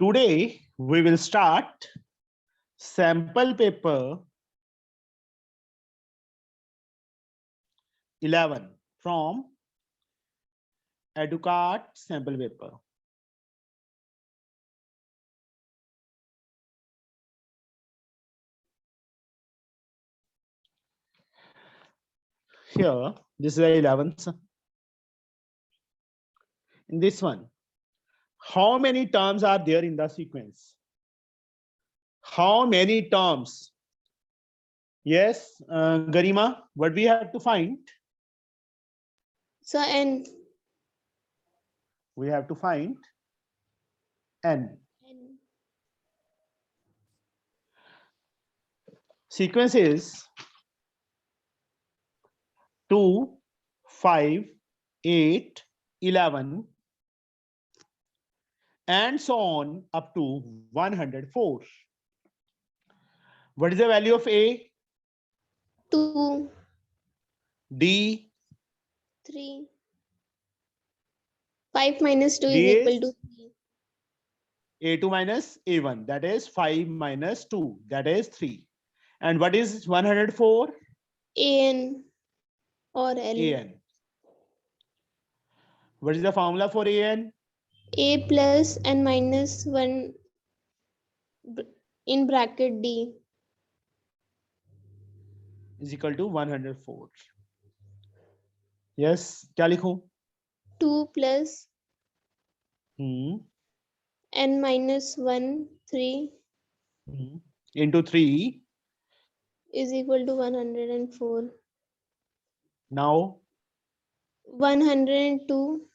Today we will start sample paper 11 from Educart sample paper. Here, this is the 11th. In this one, how many terms are there in the sequence? How many terms? Yes, Garima, what we have to find? So n. We have to find n. Sequence is 2, 5, 8, 11, and so on up to 104. What is the value of A? 2, D? 3. 5 minus 2 D is equal is to 3. A2 minus A1, that is 5 minus 2, that is 3. And what is 104? An or L. An. What is the formula for An? A plus n minus 1 in bracket D. Is equal to 104. Yes, क्या लिखूं? 2 plus n minus 1, 3 into 3. is equal to 104. Now 102.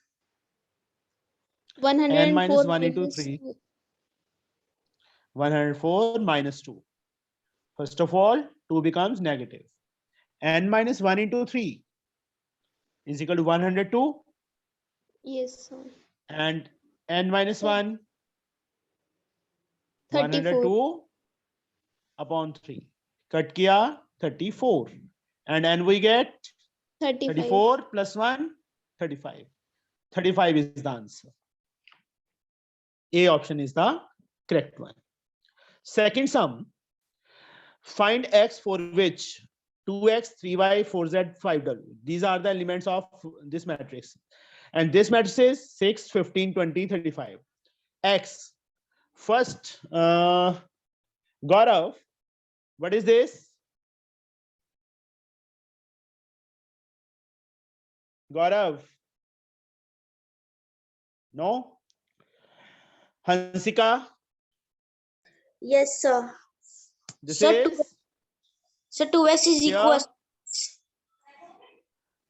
n minus 104 1 into minus 3. 2. 104 minus 2. First of all, 2 becomes negative. N minus 1 into 3 is equal to 102. Yes, sir. And n minus 1, 34. 102 upon 3. Cut kiya 34. And n we get 35. 34 plus 1, 35. 35 is the answer. A option is the correct one. Second sum. Find x for which 2x, 3y, 4z, 5w. These are the elements of this matrix. And this matrix is 6, 15, 20, 35. X. First, Gaurav, what is this? Gaurav? No? Hansika? Yes, sir. This Sir, is? So 2x is Here, equal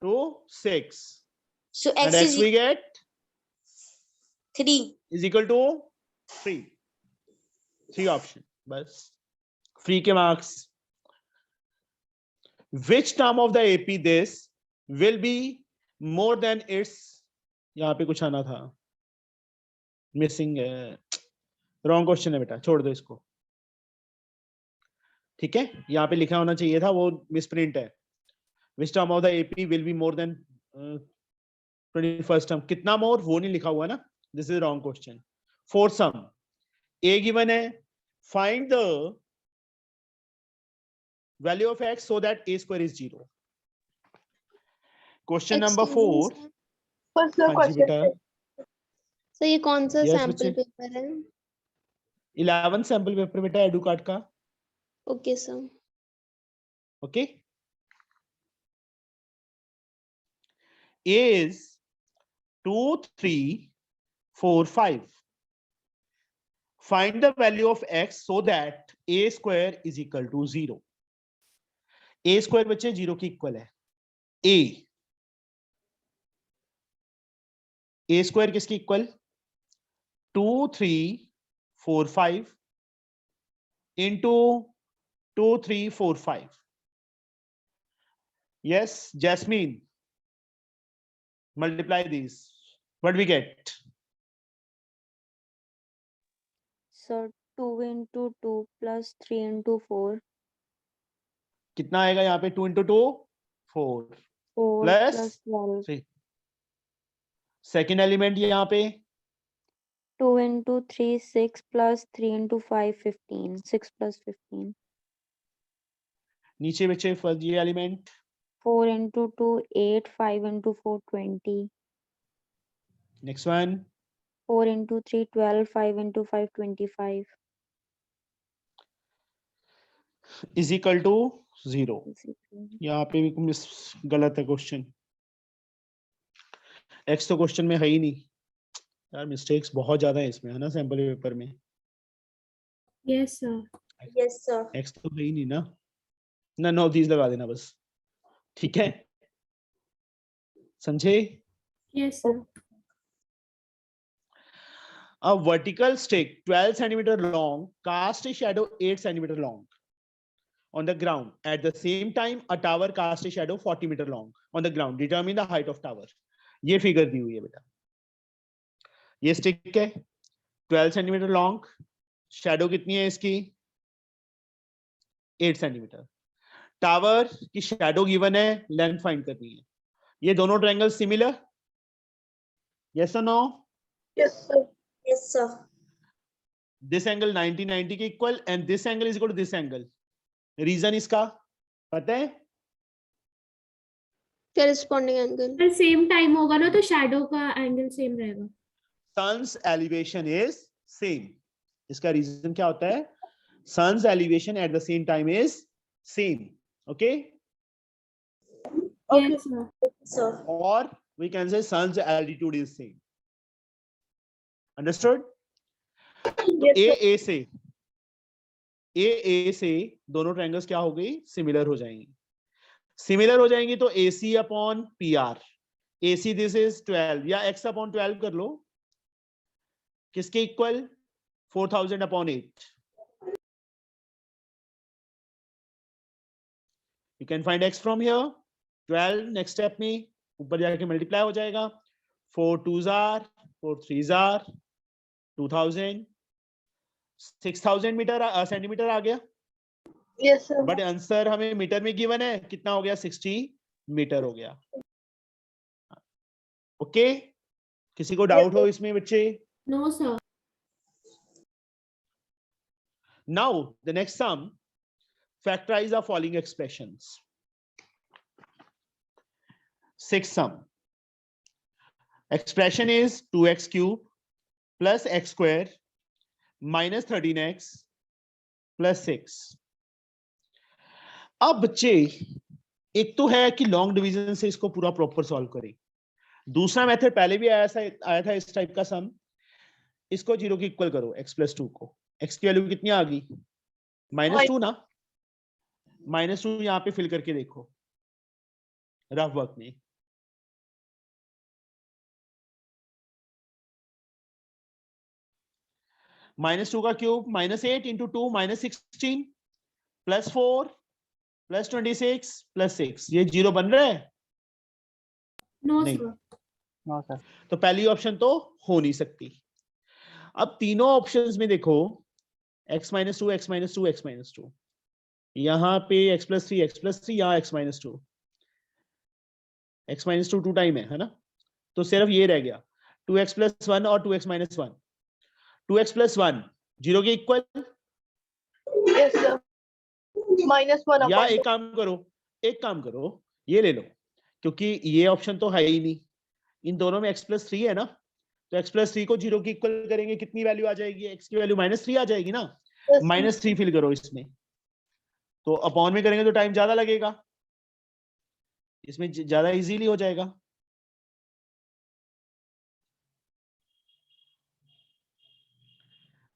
to 6. So And x x is we get 3. is equal to 3. 3 option. Bas. Free ke marks. Which term of the AP this will be more than its? यहाँ पे कुछ आना था. Missing है. Wrong question है बेटा. छोड़ दो इसको. ठीक है? यहाँ पे लिखा होना चाहिए था, वो misprint है. Which term of the AP will be more than 21st term? कितना more? वो नहीं लिखा हुआ ना. This is wrong question. Fourth sum. A given है. Find the value of x so that a square is 0. Question number 4. हाँ जी बेटा. Sir ये कौन सा Yes, सैंपल बच्चे. पेपर है? 11 सैंपल पेपर बेटा एडुकार्ट का. Okay sir. Okay. A is 2, 3, 4, 5. Find the value of x so that a square is equal to 0. A square बच्चे 0 की इक्वल है. A square किसकी equal? 2, 3, 4, 5 into 2, 3, 4, 5. Yes, Jasmine. Multiply these. What do we get? So 2 into 2 plus 3 into 4. कितना आएगा यहाँ पे? 2 into 2, 4 4 plus plus 12. 3. Second element यहाँ पे 2 into 3 6 plus 3 into 5 15 6 plus 15 नीचे बचे फर्स्ट ये element 4 into 2 8 5 into 4 20 next one 4 into 3 12 5 into 5 25 is equal to 0। is equal यहाँ पे भी मिस गलत है क्वेश्चन, एक्स तो क्वेश्चन में है ही नहीं यार, मिस्टेक्स बहुत ज्यादा है इसमें, है ना सैंपल पेपर में। Yes, sir. Yes, sir. X तो है ही नहीं ना, नन ऑफ दीज लगा देना बस, ठीक है समझे। Yes, sir. A vertical stick 12 centimeter long cast a shadow 8 centimeter long on the ground. At the same time, a tower cast a shadow 40 meter long on the ground. Determine the height of tower. ये figure दी हुई है बेटा, ये stick है 12 centimetre long, shadow कितनी है इसकी 8 centimetre, tower की शैडो गिवन है, लेंथ फाइंड करनी है। ये दोनों ट्रायंगल सिमिलर, यस और no? Yes, sir. Yes, sir. This angle 90 90 के equal and this angle is equal to this angle. Reason इसका पता है? corresponding angle. पर सेम टाइम होगा ना तो शैडो का एंगल सेम रहेगा। sun's elevation is same। इसका रीजन क्या होता है? sun's elevation at the same time is same, okay? Yes, sir. Sir. Or we can say sun's altitude is same, understood? Yes, sir. ए से दोनों triangles क्या हो गई? सिमिलर हो जाएंगी। सिमिलर हो जाएंगी तो AC upon PR, AC this is 12 या x अपॉन 12 कर लो, किसके equal? 4000 upon 8। You can find x from here 12, next step में ऊपर जाके मल्टीप्लाई हो जाएगा, 4 2s are 4 3s are 2000, 6000 metre centimetre आ गया, Yes, sir. बट आंसर हमें मीटर में गिवन है, कितना हो गया? 60 मीटर हो गया। ओके किसी को डाउट हो इसमें बच्चे? No, sir. Now the next sum, factorize the following expressions. Sixth sum. Expression is 2x cube plus x square minus 13x plus 6. अब बच्चे एक तो है कि लॉन्ग डिवीजन से इसको पूरा प्रॉपर सॉल्व करें, दूसरा मेथड पहले भी आया था इस टाइप का सम, इसको 0 के इक्वल करो x प्लस 2 को। x की वैल्यू कितनी आ गई? -2 ना, -2 यहाँ पे फिल करके देखो रफ वर्क में। -2 का cube -8 into 2 -16 plus 4 plus 26 plus 6, ये 0 बन रहा है? No, नहीं। sir. तो पहली ऑप्शन तो हो नहीं सकती। अब तीनों ऑप्शंस में देखो x - 2 x - 2 x - 2, यहाँ पे x + 3 यहाँ x - 2, x - 2 2 टाइम है ना, तो सिर्फ ये रह गया 2x + 1 और 2x - 1। 2x + 1 0 के इक्वल, Yes, sir. -1 या upon एक काम करो ये ले लो, क्योंकि ये ऑप्शन तो है ही नहीं, इन दोनों में x + 3 है ना, तो x + 3 को 0 के इक्वल करेंगे, कितनी वैल्यू आ जाएगी? x की वैल्यू -3 आ जाएगी ना, -3 फिल करो इसमें, तो अपॉन में करेंगे तो टाइम ज्यादा लगेगा, इसमें ज्यादा इजीली हो जाएगा।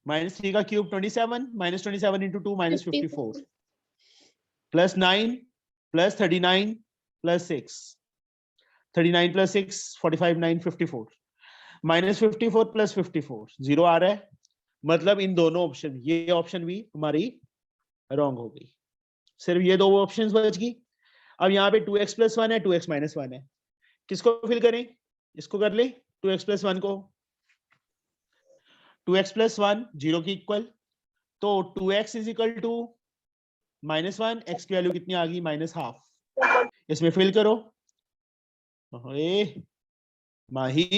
-3 का cube 27, -27 into 2 -54 plus 9 plus 39 plus 6, 39 plus 6 45 9 54, -54 plus 54 0 आ रहा है, मतलब इन दोनों ऑप्शन, ये ऑप्शन भी हमारी रॉन्ग हो गई, सिर्फ ये दो ऑप्शंस बच गई। अब यहाँ पे 2x + 1 है 2x - 1 है, किसको फिल करें? इसको कर ले 2x + 1 को, 2x + 1 0 की इक्वल, तो 2x = -1, x की वैल्यू कितनी आ गई? -½ इसमें फिल करो। माही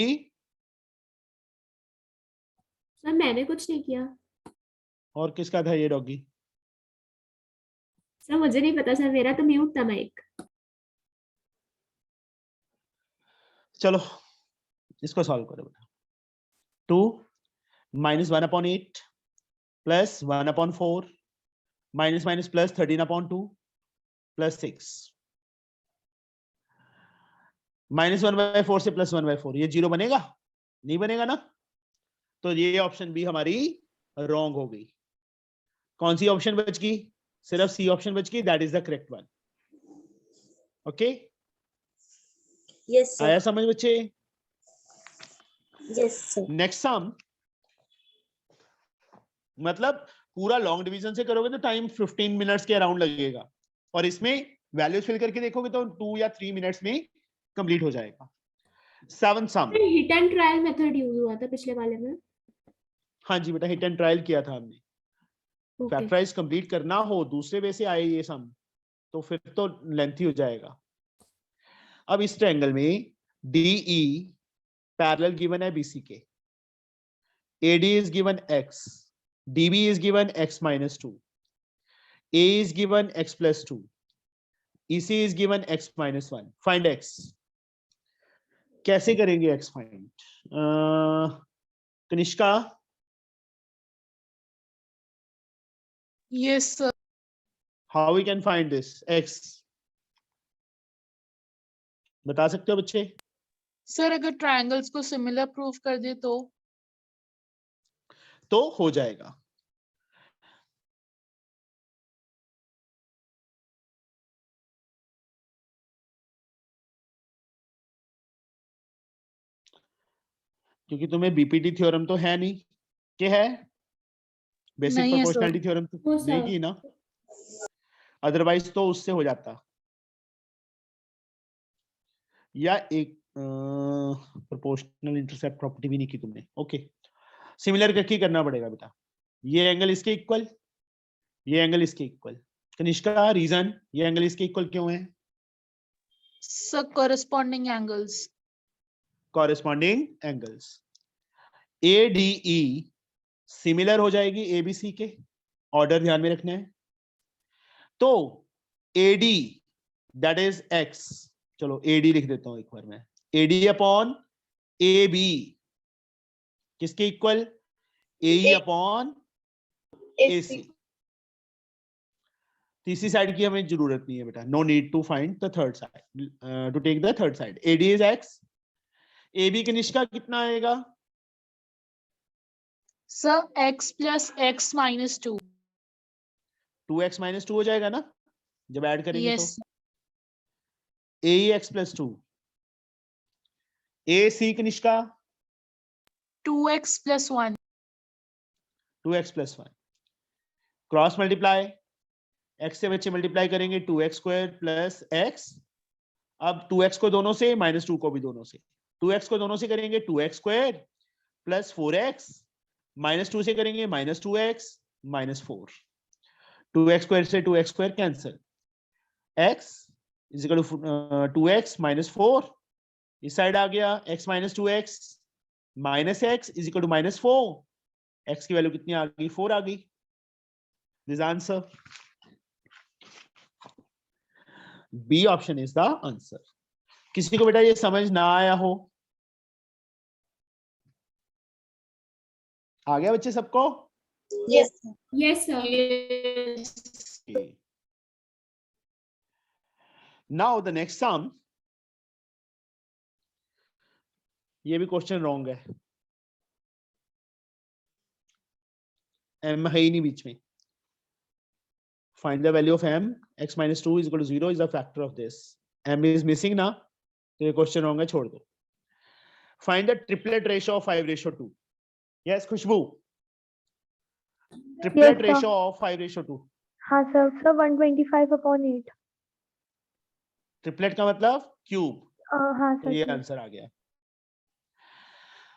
मैंने कुछ नहीं किया और किसका था ये डॉगी? सर, मुझे नहीं पता सर, मेरा तो म्यूट था माइक। चलो इसको सॉल्व करो बेटा। 2 minus 1/8 plus 1/4 minus minus plus 13/2 plus 6 minus 1/4 से plus 1/4, ये 0 बनेगा? नहीं बनेगा ना, तो ये ऑप्शन भी हमारी रॉन्ग हो गई। कौन सी ऑप्शन बच गई? सिर्फ सी ऑप्शन बच गई, that is the correct one. Okay, Yes, sir. आया समझ बच्चे? Yes, sir. नेक्स्ट सम, मतलब पूरा लॉन्ग डिवीजन से करोगे तो टाइम 15 मिनट्स के अराउंड लगेगा, और इसमें वैल्यूज फिल करके देखोगे तो 2 या 3 मिनट्स में कंप्लीट हो जाएगा। 7 sum, hit and trial method use हुआ था पिछले वाले में। हाँ जी बेटा, हिट एंड ट्रायल किया था हमने। ओके फैक्टराइज कंप्लीट करना हो दूसरे वे से आए ये सम, तो फिर तो लेंथी हो जाएगा। अब इस ट्रायंगल में DE पैरेलल गिवन है BC के, AD is given x, DB is given x minus 2, A is given x plus 2, EC is given x minus 1. Find x. कैसे करेंगे x find? Kanishka? Yes, sir. How we can find this x? बता सकते हो बच्चे? Sir अगर triangles को similar proof कर दे तो हो जाएगा। क्योंकि तुम्हें बीपीटी थ्योरम तो है नहीं, क्या है? बेसिक नहीं है, प्रोपोर्शनैलिटी थ्योरम तो वो नहीं सर। की ना, अदरवाइज तो उससे हो जाता। या एक प्रोपोर्शनल इंटरसेप्ट प्रॉपर्टी भी नहीं की तुमने। ओके, सिमिलर करके करना पड़ेगा बेटा। ये एंगल इसके इक्वल, ये एंगल इसके इक्वल। कनिष्का, रीजन ये एंगल इसके इक्वल क्यों है? Sir corresponding angles. Corresponding angles. ADE similar हो जाएगी ABC के, ऑर्डर ध्यान में रखना है। तो AD दैट इज x, चलो AD लिख देता हूं एक बार मैं, AD अपॉन AB किसके इक्वल? AE upon AC। तीसरी साइड की हमें जरूरत नहीं है बेटा, no need to find the third side, to take the third side. AD is x, AB Kanishka कितना आएगा? Sir x plus x minus 2। 2x minus 2 हो जाएगा ना जब ऐड करेंगे Yes, तो। AEx plus 2, AC Kanishka 2x plus 1। 2x plus 1, cross multiply, x से बच्चे मल्टीप्लाई करेंगे 2x स्क्वायर प्लस x। अब 2x को दोनों से, माइनस 2 को भी दोनों से, 2x को दोनों से करेंगे 2x square plus 4x, minus 2 से करेंगे minus 2x minus 4। 2x square से 2x square cancel, x is equal to 2x minus 4, इस साइड आ गया x minus 2x minus x is equal to minus 4, x की वैल्यू कितनी आ गई? 4 आ गई। This answer, B option is the answer. किसी को बेटा ये समझ ना आया हो? आ गया बच्चे सबको? Yes, sir. Yes sir. yes। Now the next sum, ये भी क्वेश्चन रॉन्ग है, m है ही नहीं बीच में। Find the value of m, x minus 2 is equal to 0 is the factor of this, m is missing ना, तो ये क्वेश्चन रॉन्ग है, छोड़ दो। Find the triplet ratio of 5:2। Yes Khushboo, triplet sir. Ratio of 5:2। हाँ सर, 125/8। ट्रिपलेट का मतलब cube, हाँ तो ये सर। आंसर आ गया।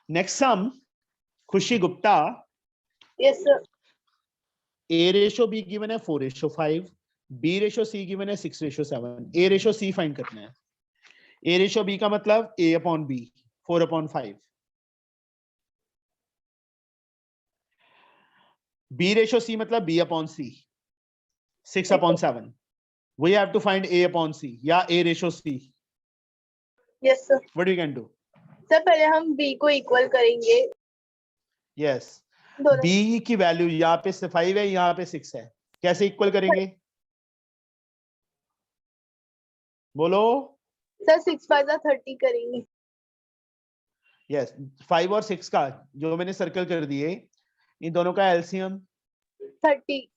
नेक्स्ट सम, खुशी Gupta, Yes, sir। A ratio B given है 4:5, B रेशियो C गिवन है 6:7, A रेशियो C फाइंड करना है। A रेशियो B का मतलब A upon B 4/5, B ratio C मतलब B upon C, 6 upon 7. We have to find A upon C या A ratio C. Yes sir. What we can do? Sir पहले हम b को equal करेंगे Yes. दोनों। B की value यहाँ पे 5 है, यहाँ पे 6 है, कैसे इक्वल करेंगे बोलो? सर 6 5 30 करेंगे। यस 5 और 6 का जो मैंने सर्कल कर दिए, इन दोनों का एलसीएम 30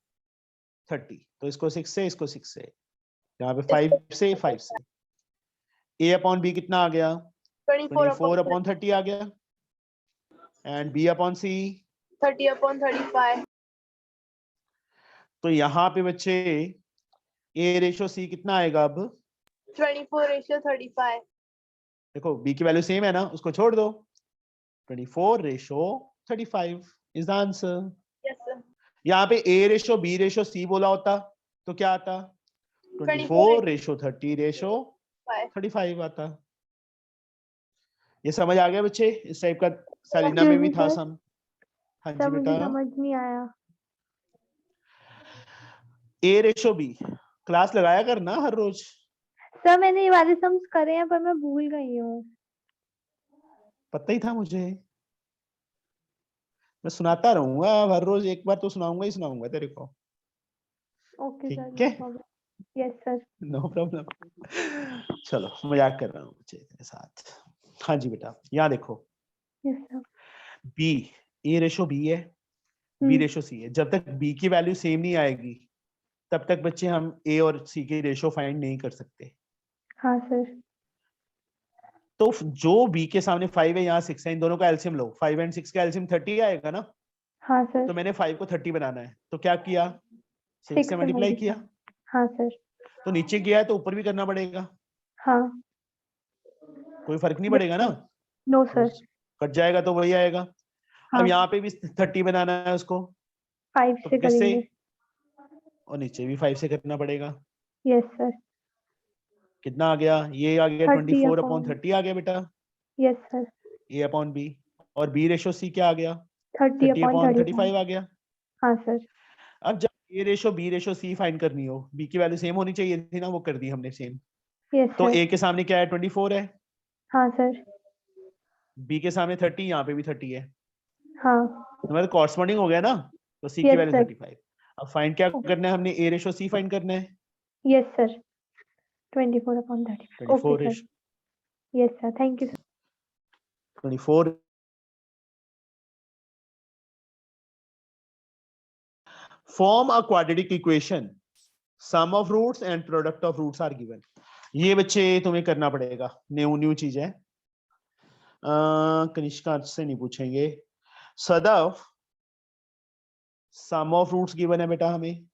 30, तो इसको 6 से, इसको 6 से, यहाँ पे 5 से, 5 से। A अपॉन B कितना आ गया? 24 अपॉन 30 आ गया, and B upon C 30 upon 35। तो यहाँ पे बच्चे A रेशो C कितना आएगा? अब 24:35। देखो B की वैल्यू सेम है ना, उसको छोड़ दो, 24:35 is the answer. Yes sir. यहाँ पे A ratio B ratio C बोला होता तो क्या आता? 24:30:35 आता। ये समझ आ गया बच्चे? इस टाइप का सालिना में भी था सम। हाँ जी सर मुझे बेटा। समझ नहीं आया। A रेशो B क्लास लगाया करना हर रोज। सर मैंने ये वाले सम्स करे हैं पर मैं भूल गई हूँ। पता ही था मुझे, मैं सुनाता रहूंगा हर रोज, एक बार तो सुनाऊंगा ही सुनाऊंगा तेरे को। ओके सर, ठीक है? No problem. Yes sir. No problem. चलो मजाक कर रहा हूँ बच्चे तेरे साथ। हाँ जी बेटा, यहाँ देखो, yes sir. B A ratio B है, B रेशो C है। जब तक B की वैल्यू सेम नहीं आएगी तब तक बच्चे हम A और C की रेशो फाइंड नहीं कर सकते। हाँ सर। तो जो B के सामने 5 है, यहाँ 6 है, इन दोनों का एलसीएम लो, 5 एंड 6 का एलसीएम 30 आएगा ना। हाँ सर। तो मैंने 5 को 30 बनाना है, तो क्या किया? 6 से मल्टीप्लाई किया। हाँ सर। तो नीचे किया है तो ऊपर भी करना पड़ेगा, हाँ। कोई फर्क नहीं पड़ेगा ना। No sir. कट जाएगा तो वही आएगा। हाँ, अब यहाँ पे भी 30 बनाना है उसको, 5 तो से किससे? करेंगे। और नीचे भी 5 से करना पड़ेगा। Yes sir. कितना आ गया? ये आ गया 30 24 अपॉन 30 आ गया बेटा, yes sir. A upon B। और B रेशो C क्या आ गया? 30 30 अपॉन अपॉन 35 35 आ गया। हाँ सर। अब जब A ratio B ratio C find करनी हो, B की वैल्यू सेम होनी चाहिए थी ना, वो कर दी हमने सेम। यस तो सर। A के सामने क्या है? 24 है, हाँ सर। B के सामने 30, यहाँ पे भी 30 है, हाँ। तो मतलब कॉरस्पॉन्डिंग हो गया ना। तो C की Yes, वैल्यू sir. 35। अब फाइंड क्या करना है हमने? A रेशो C फाइंड करना है। Yes sir. 24 upon 35। 24 okay sir. Yes sir, thank you sir. 24 form a quadratic equation, sum of roots and product of roots are given। ये बच्चे तुम्हें करना पड़ेगा, न्यू चीज है। कनिष्का से नहीं पूछेंगे। Sadaf sum of roots given है बेटा हमें,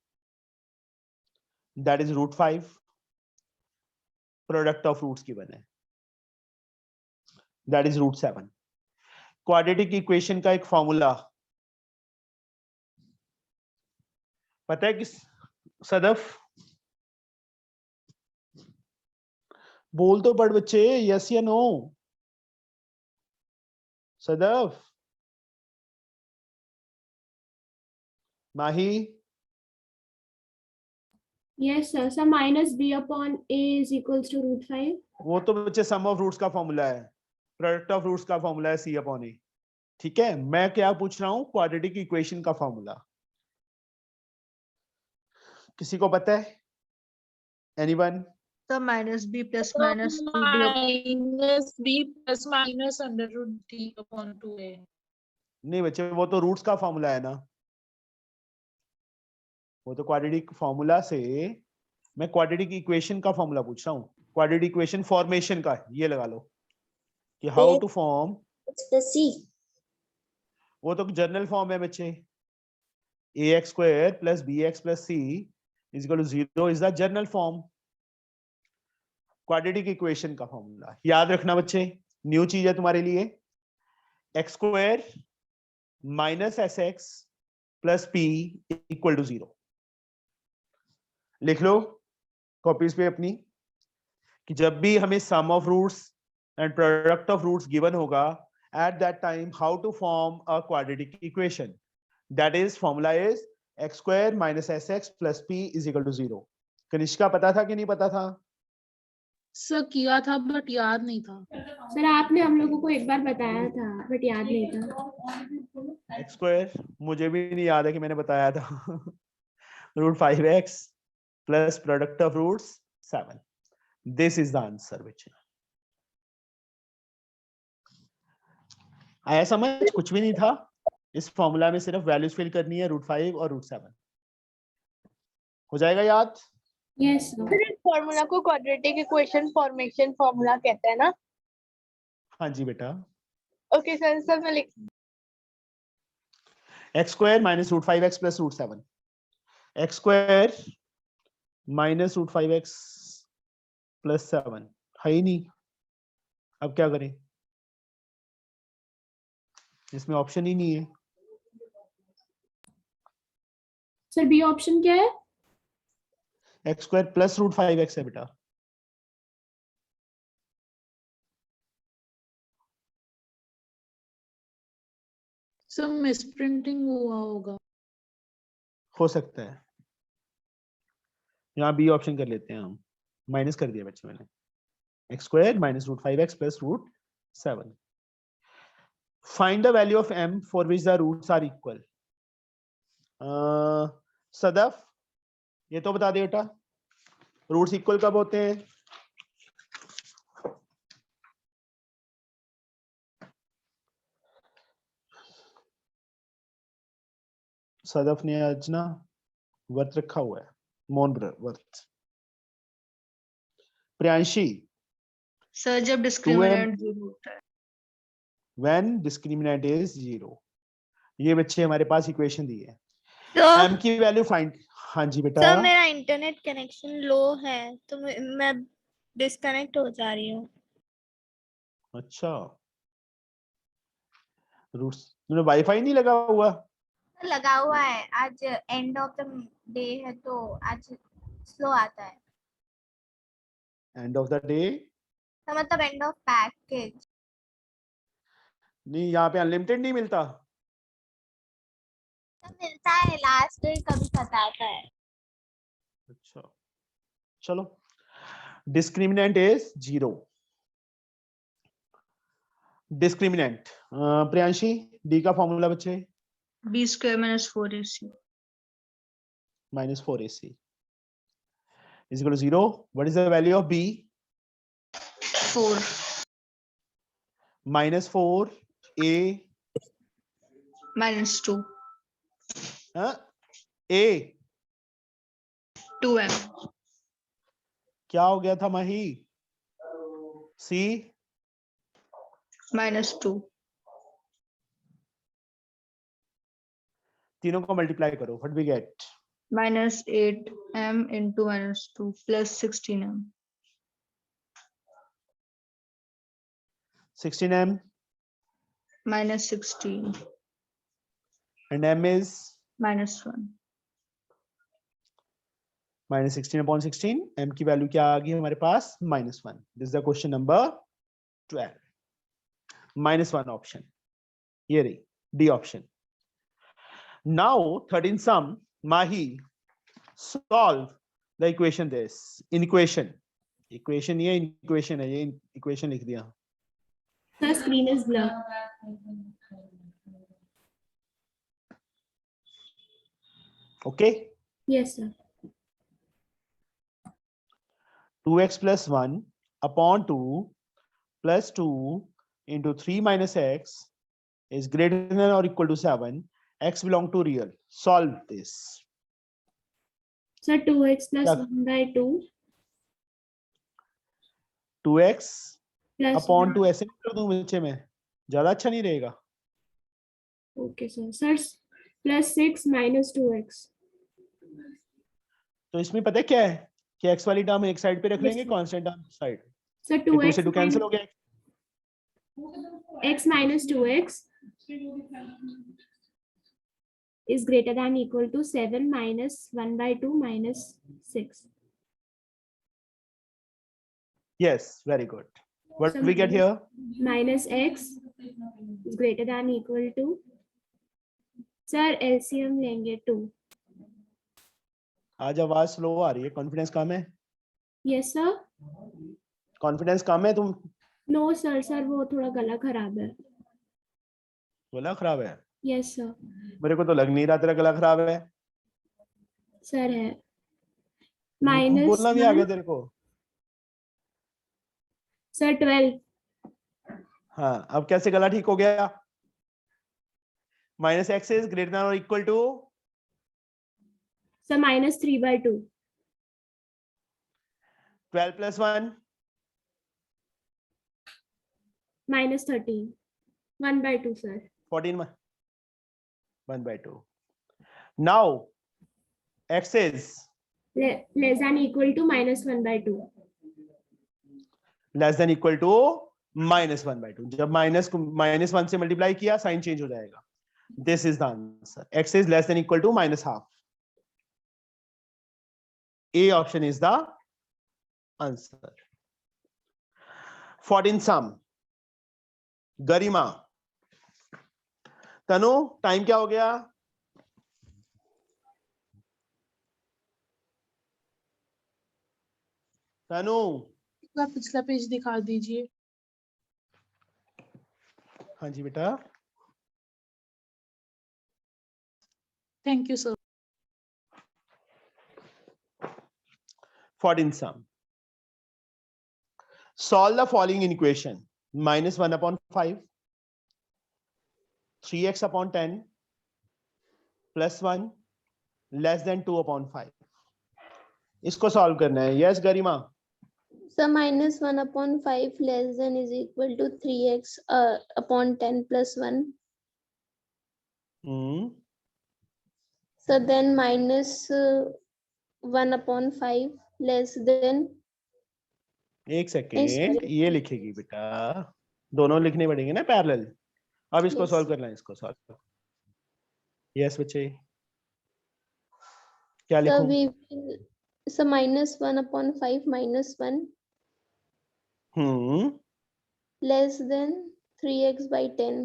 that is √5। Product of roots given है, दैट इज √7। क्वाड्रेटिक इक्वेशन का एक फॉर्मूला पता है किस? सदफ बोल तो पढ़ बच्चे, यस या no? Sadaf, Mahi, Yes, sir. So minus b upon a is equals to √5. वो तो बच्चे सम ऑफ रूट्स का फॉर्मूला है, प्रोडक्ट ऑफ रूट्स का फॉर्मूला है C अपॉन A। ठीक है, मैं क्या पूछ रहा हूँ? क्वाड्रेटिक इक्वेशन का फॉर्मूला किसी को पता है? एनीवन? तो -b plus minus 2b plus minus √3 upon 2a। नहीं बच्चे, वो तो रूट्स का फॉर्मूला है ना, वो तो क्वाड्रेटिक फॉर्मूला से मैं क्वाड्रेटिक इक्वेशन का फॉर्मूला पूछ रहा हूँ। क्वाड्रेटिक इक्वेशन फॉर्मेशन का ये लगा लो कि हाउ टू फॉर्म, वो तो जनरल फॉर्म है बच्चे। ax² + bx + c = 0 is the general form. Quadratic equation का फॉर्मूला याद रखना बच्चे, न्यू चीज है तुम्हारे लिए। x² - sx + p = 0। लिख लो कॉपीज पे अपनी कि जब भी हमें sum of roots and product of roots given होगा, at that time how to form a quadratic equation. That is formula is x square minus sx plus p is equal to 0. Kanishka पता था कि नहीं पता था? सर किया था but याद नहीं था। सर आपने हम लोगों को एक बार बताया था बट याद नहीं था। x square मुझे भी नहीं याद है कि मैंने बताया था। root 5x plus product of roots 7. This is the answer which आया समझ? कुछ भी नहीं था इस फॉर्मूला में, सिर्फ वैल्यूज फिल करनी है, √5 और √7 हो जाएगा याद? Yes sir. इस फॉर्मूला को क्वाड्रेटिक इक्वेशन फॉर्मेशन फॉर्मूला कहते हैं ना? हाँ जी बेटा। ओके सर, सर मैं लिख x square minus √5x plus √7. x square minus √5x plus 7 है ही नहीं। अब क्या करें? इसमें ऑप्शन ही नहीं है। सर बी ऑप्शन क्या है? x square plus √5x है बेटा। सर मिसप्रिंटिंग हुआ होगा। हो सकता है, यहाँ बी ऑप्शन कर लेते हैं हम, माइनस कर दिया बच्चे मैंने। x square minus √5x plus √7. Find the value of m for which the roots are equal. Sadaf ये तो बता दे बेटा, रूट्स इक्वल कब होते हैं? सदफ ने आज ना व्रत रखा हुआ है, मौन व्रत। प्रियांशी, सर जब डिस्क्रिमिनेंट 0 होता है। when discriminant is 0, ये बच्चे हमारे पास इक्वेशन दी है। सर m की वैल्यू फाइंड। हाँ जी बेटा। सर मेरा इंटरनेट कनेक्शन लो है तो मैं डिस्कनेक्ट हो जा रही हूँ। अच्छा, रूट्स तुमने वाईफाई नहीं लगा हुआ? लगा हुआ है, आज एंड ऑफ द डे है तो आज स्लो आता है। एंड ऑफ द डे तो मतलब एंड ऑफ पैकेज नहीं, यहाँ पे अनलिमिटेड नहीं मिलता। तो मिलता है, लास्ट डे कभी बताता है। अच्छा चलो, discriminant is 0। Discriminant Priyanshi, D का फॉर्मूला बच्चे b square minus 4ac -4ac is equal to 0. What is the value of b? 4 -4 a minus 2 a 2m क्या हो गया था माही? c -2 तीनों को मल्टीप्लाई करो, what we get? -8m into -2 plus 16m 16m -16 and m is -1 -16/16। m की value क्या आ गई हमारे पास? -1। This is the question number 12, -1 option, ये रही D option. Now 13 sum, Mahi, solve the equation this. In equation ये equation है, ये equation लिख दिया। Sir screen is blur. Okay, yes sir. 2x plus 1 upon 2 plus 2 into 3 minus x is greater than or equal to 7. X belong to real. Solve this. Sir 2x plus क्या? 1/2 2x plus upon 2 ऐसे कर दूं बच्चे में, ज्यादा अच्छा नहीं रहेगा? Okay sir. Sir plus 6 minus 2x। तो इसमें पता है क्या है कि x वाली टर्म एक साइड पे रख Yes, लेंगे, sir. Constant term side, sir 2 2x से 2 कैंसिल हो गया। x minus 2x is greater than equal to 7 minus 1/2 minus 6. Yes, very good. What So we get here? minus x is greater than equal to sir LCM लेंगे 2। आज आवाज slow आ रही है, confidence कम है, yes sir. Confidence कम है, तुम no sir, sir वो थोड़ा गला खराब है। गला खराब है? Yes sir. मेरे को तो लग नहीं रहा तेरा गला खराब है। सर है माइनस बोलना भी आ गया तेरे को? सर 12। हाँ, अब कैसे गला ठीक हो गया? Minus x is greater than और equal to sir -3/2। 12 plus 1 -13। 1/2 sir. 14 1/2. Now x is less than equal to -1/2। Less than equal to -1/2. जब -1 से मल्टीप्लाई किया साइन चेंज हो जाएगा. This is the answer. x is less than equal to -half. A option is the answer. 14 sum. Garima. Tanu, time क्या हो गया? तनु, आप पिछला पेज दिखा दीजिए। हाँ जी बेटा. Thank you sir. 14 sum. Solve the following equation. -1/5, 3x/10, +1, less than 2/5. इसको सॉल्व करना है. Yes Garima? So -1/5 less than is equal to 3x upon 10 plus 1. So then -1/5 less than. एक सेकेंड, ये लिखेगी बेटा, दोनों लिखने पड़ेंगे ना पैरेलल. अब इसको Yes. सॉल्व करना है. इसको सॉल्व. यस बच्चे, क्या So लिखूं? we will, so -1/5 -1 less than 3x/10.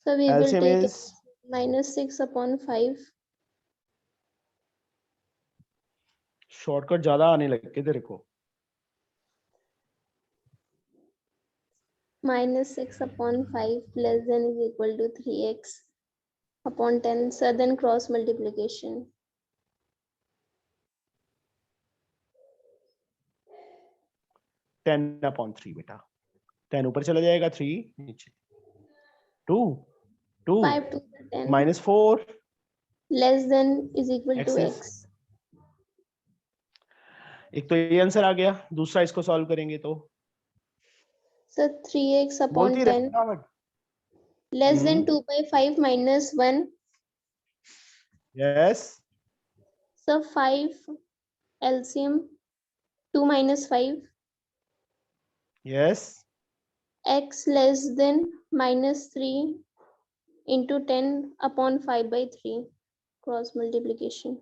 So we will LCM take is -6/5 shortcut ज्यादा आने लगे तेरे को. -6/5 less than is equal to 3x/10. So then cross multiplication. 10/3 बेटा. 10 ऊपर चला जाएगा, 3 नीचे. 2 5 to the 10 -4 less than is equal to X is- x. एक तो ये आंसर आ गया. दूसरा इसको सॉल्व करेंगे तो So 3x/10 बोलती रहना but. less than 2/5 -1. Yes. So 5 LCM 2 minus 5 yes. x less than -3 into 10/5/3 cross multiplication.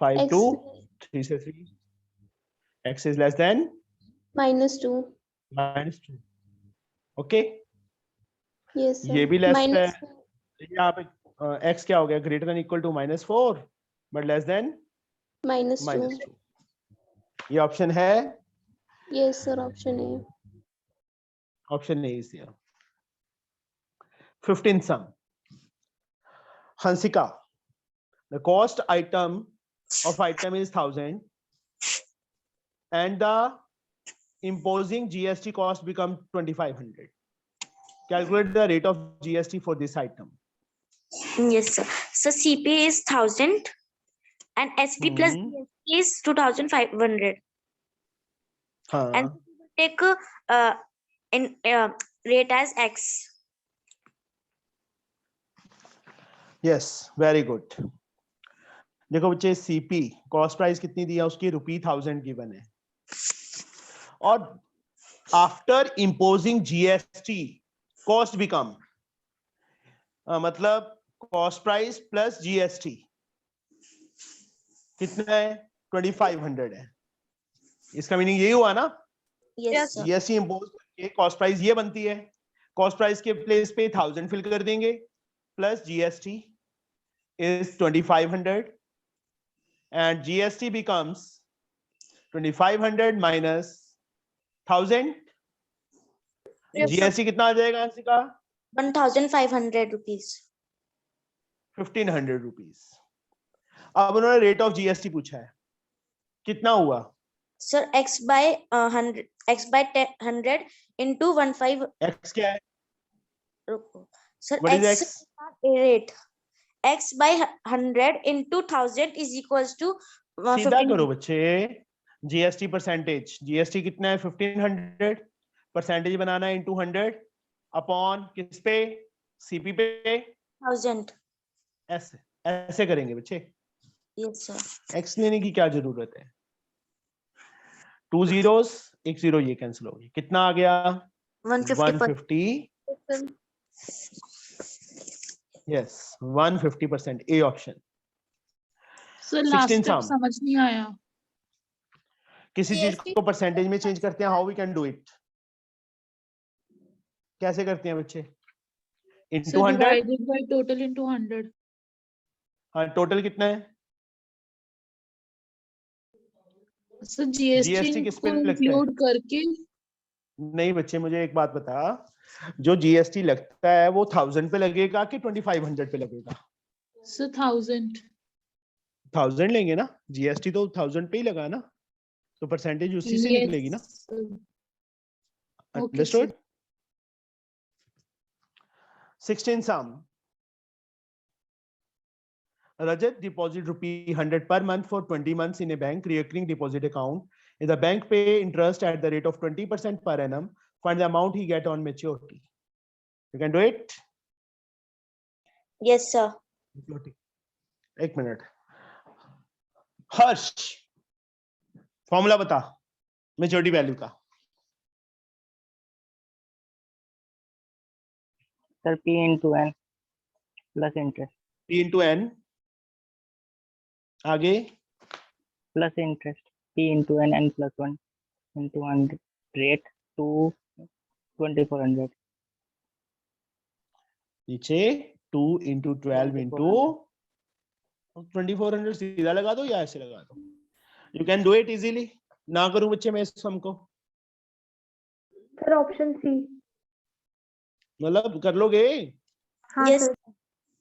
5 X 2 3 से 3. x is less than -2. -2. Okay. Yes sir. ये भी लेस है. Minus यहाँ पे x क्या हो गया? Greater than equal to -4 but less than -2. -2. ये ऑप्शन है. Yes sir, option A. Option A is there. 15 sum. Hansika, the cost item of item is 1000 and the imposing GST cost become 2500. Calculate the rate of GST for this item. Yes, sir. So CP is 1000 and SP plus GST is 2500. And take in rate as X. Yes, very good. देखो बच्चे, CP cost price कितनी दिया उसकी? ₹1000 given है. और after imposing GST cost become, मतलब cost price plus GST कितना है? 2500 है. इसका मीनिंग यही हुआ ना Yes, sir. जीएसटी इम्पोज करके कॉस्ट प्राइस ये बनती है, कॉस्ट प्राइस के प्लेस पे 1000 फिल कर देंगे, plus GST is 2500 and GST becomes 2500 minus 1000. Yes, sir. GST कितना आ जाएगा यहाँ से का? 1500 rupees. 1500 रुपीज. अब उन्होंने रेट ऑफ जीएसटी पूछा है, कितना हुआ? Sir, x by 100 into 15. X क्या है? रुको. Sir, What is x X? rate. X by 100 into 1000 is equals to सीधा 15. करो बच्चे. जीएसटी परसेंटेज, जीएसटी कितना है? 1500. परसेंटेज बनाना है इंटू 100 अपॉन किस पे? सीपी पे. 1000. ऐसे ऐसे करेंगे बच्चे. Yes, sir. एक्स लेने की क्या जरूरत है? 2 zeros, एक जीरो ये कैंसिल हो गई. कितना आ गया? 150. 150. Yes, 150%. A option. Sir last 16 step sum. समझ नहीं आया. किसी चीज को परसेंटेज में चेंज करते हैं, how we can do it? कैसे करते हैं बच्चे? Into So 100. divided by total into 100. हाँ, टोटल कितना है? So GST GST किस पे को लगता है? इंक्लूड करके. नहीं बच्चे, मुझे एक बात बता, जो जीएसटी लगता है वो 1000 पे लगेगा कि 2500 पे लगेगा? So 1000. 1000 लेंगे ना, जीएसटी तो 1000 पे ही लगा ना, तो परसेंटेज उसी से निकलेगी ना. Yes, sir. Okay, understood? sir. 16 sum. Rajat deposit ₹100 per month for 20 months in a bank recurring deposit account. If the bank pay interest at the rate of 20% per annum, find the amount he get on maturity. You can do it? Yes, sir. Maturity. एक minute. हर्ष, formula बता maturity value का. Sir, P into N plus interest. P into N. आगे Plus interest. P into N plus 1 into 100 rate to 2400. नीचे 2 into 12 into 2400 सीधा लगा दो या ऐसे लगा दो. You can do it easily. ना करूं बच्चे मैं इस सम को? Sir option C. मतलब कर लोगे? हाँ Yes. सर.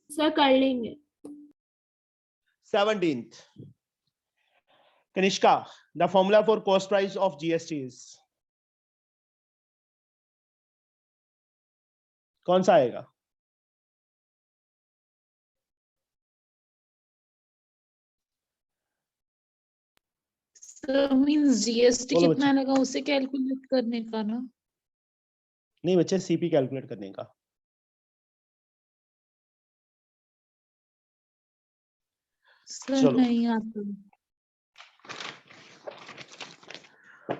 सर कर लेंगे. 17th. Kanishka, the formula for cost price of GST is? कौन सा आएगा? So means GST बोलो कितना लगा उसे कैलकुलेट करने का ना. नहीं बच्चे, सीपी कैलकुलेट करने का. सर चलो. नहीं आता.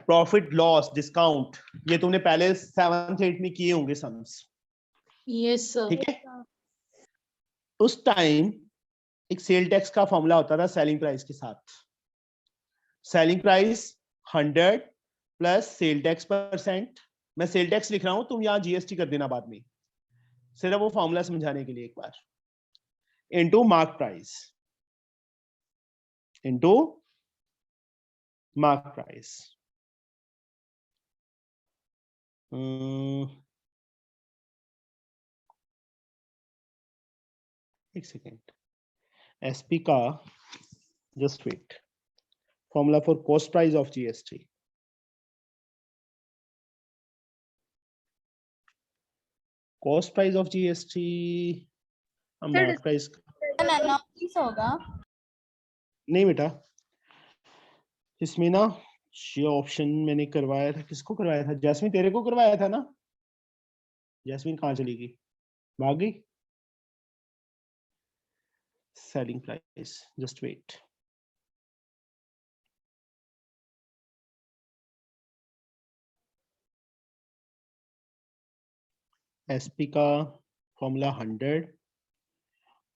प्रॉफिट लॉस डिस्काउंट, ये तुमने पहले 7th 8th में किए होंगे सम्स. Yes, sir. ठीक है. उस टाइम एक सेल टैक्स का फॉर्मूला होता था सेलिंग प्राइस के साथ. Selling price 100 plus sale tax %. मैं सेल टैक्स लिख रहा हूं, तुम यहाँ जीएसटी कर देना बाद में, सिर्फ वो फॉर्मूला समझाने के लिए एक बार. Into mark price. Into mark price. एक सेकेंड. एसपी का just wait. Formula for cost price of GST. Cost price of GST mark price होगा. नहीं बेटा, इसमें ना ये ऑप्शन मैंने करवाया था. किसको करवाया था? जैस्मिन, तेरे को करवाया था ना. जैस्मिन कहाँ चली गई? भाग गई. Selling price, just wait. SP का फॉर्मूला 100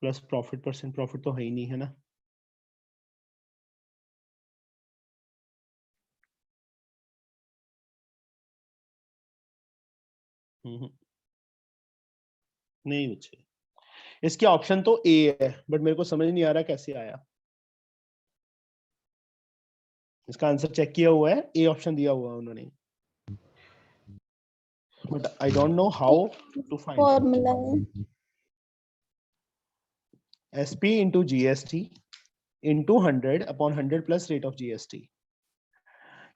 प्लस प्रॉफिट %. प्रॉफिट तो है ही नहीं, है ना. नहीं बच्चे, इसके ऑप्शन तो ए है, बट मेरे को समझ नहीं आ रहा कैसे आया। इसका आंसर चेक किया हुआ है, ए ऑप्शन दिया हुआ है उन्होंने, but I don't know how to find formula है। SP into GST into 100 upon 100 plus rate of GST।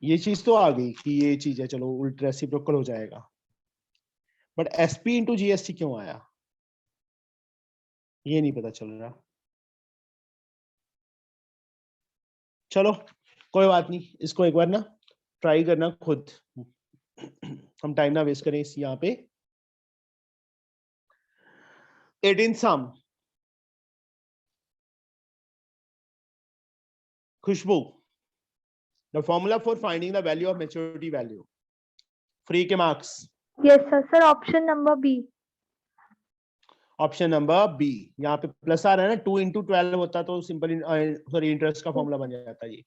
ये चीज तो आ गई कि ये चीज है, चलो उल्टा रेसिप्रोकल हो जाएगा, बट SP into GST क्यों आया ये नहीं पता चल रहा। चलो कोई बात नहीं, इसको एक बार ना ट्राई करना खुद, हम टाइम ना वेस्ट करें इस यहाँ पे। 18 सम, खुशबू, the formula for finding the value of maturity value, free के marks, Yes, sir. Sir, option number B. Option number B. यहाँ पे प्लस आ रहा है ना, 2 into 12 होता तो सिंपल सॉरी इंटरेस्ट का फॉर्मूला बन जाता ये।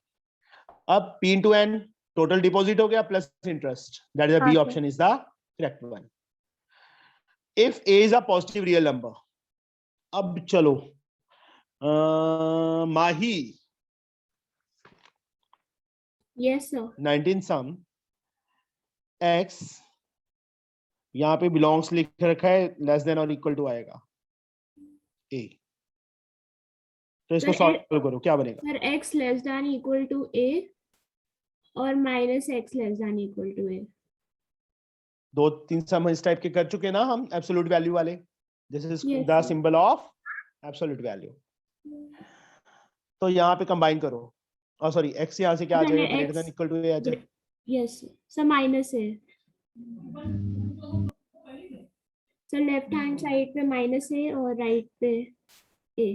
अब P into N total deposit हो गया plus interest, that is the B हाँ, option is the correct one. If A is a positive real number, अब चलो माही, Yes, sir. 19 सम x, यहाँ पे बिलोंग्स लिख रखा है, लेस देन और इक्वल टू आएगा A, तो इसको Sir, सॉल्व करो, क्या बनेगा? Sir, x less than equal to a और minus x less than equal to a. 2-3 सम इस टाइप के कर चुके ना हम, एब्सोल्यूट वैल्यू वाले, this is Yes, the sir. Symbol of absolute value. तो यहाँ पे कंबाइन करो, और सॉरी x यहाँ से क्या आ मैंने जाएगा, greater x than equal to a आ जाए। Yes, sir. So minus a. So left hand side पे minus a और right पे a.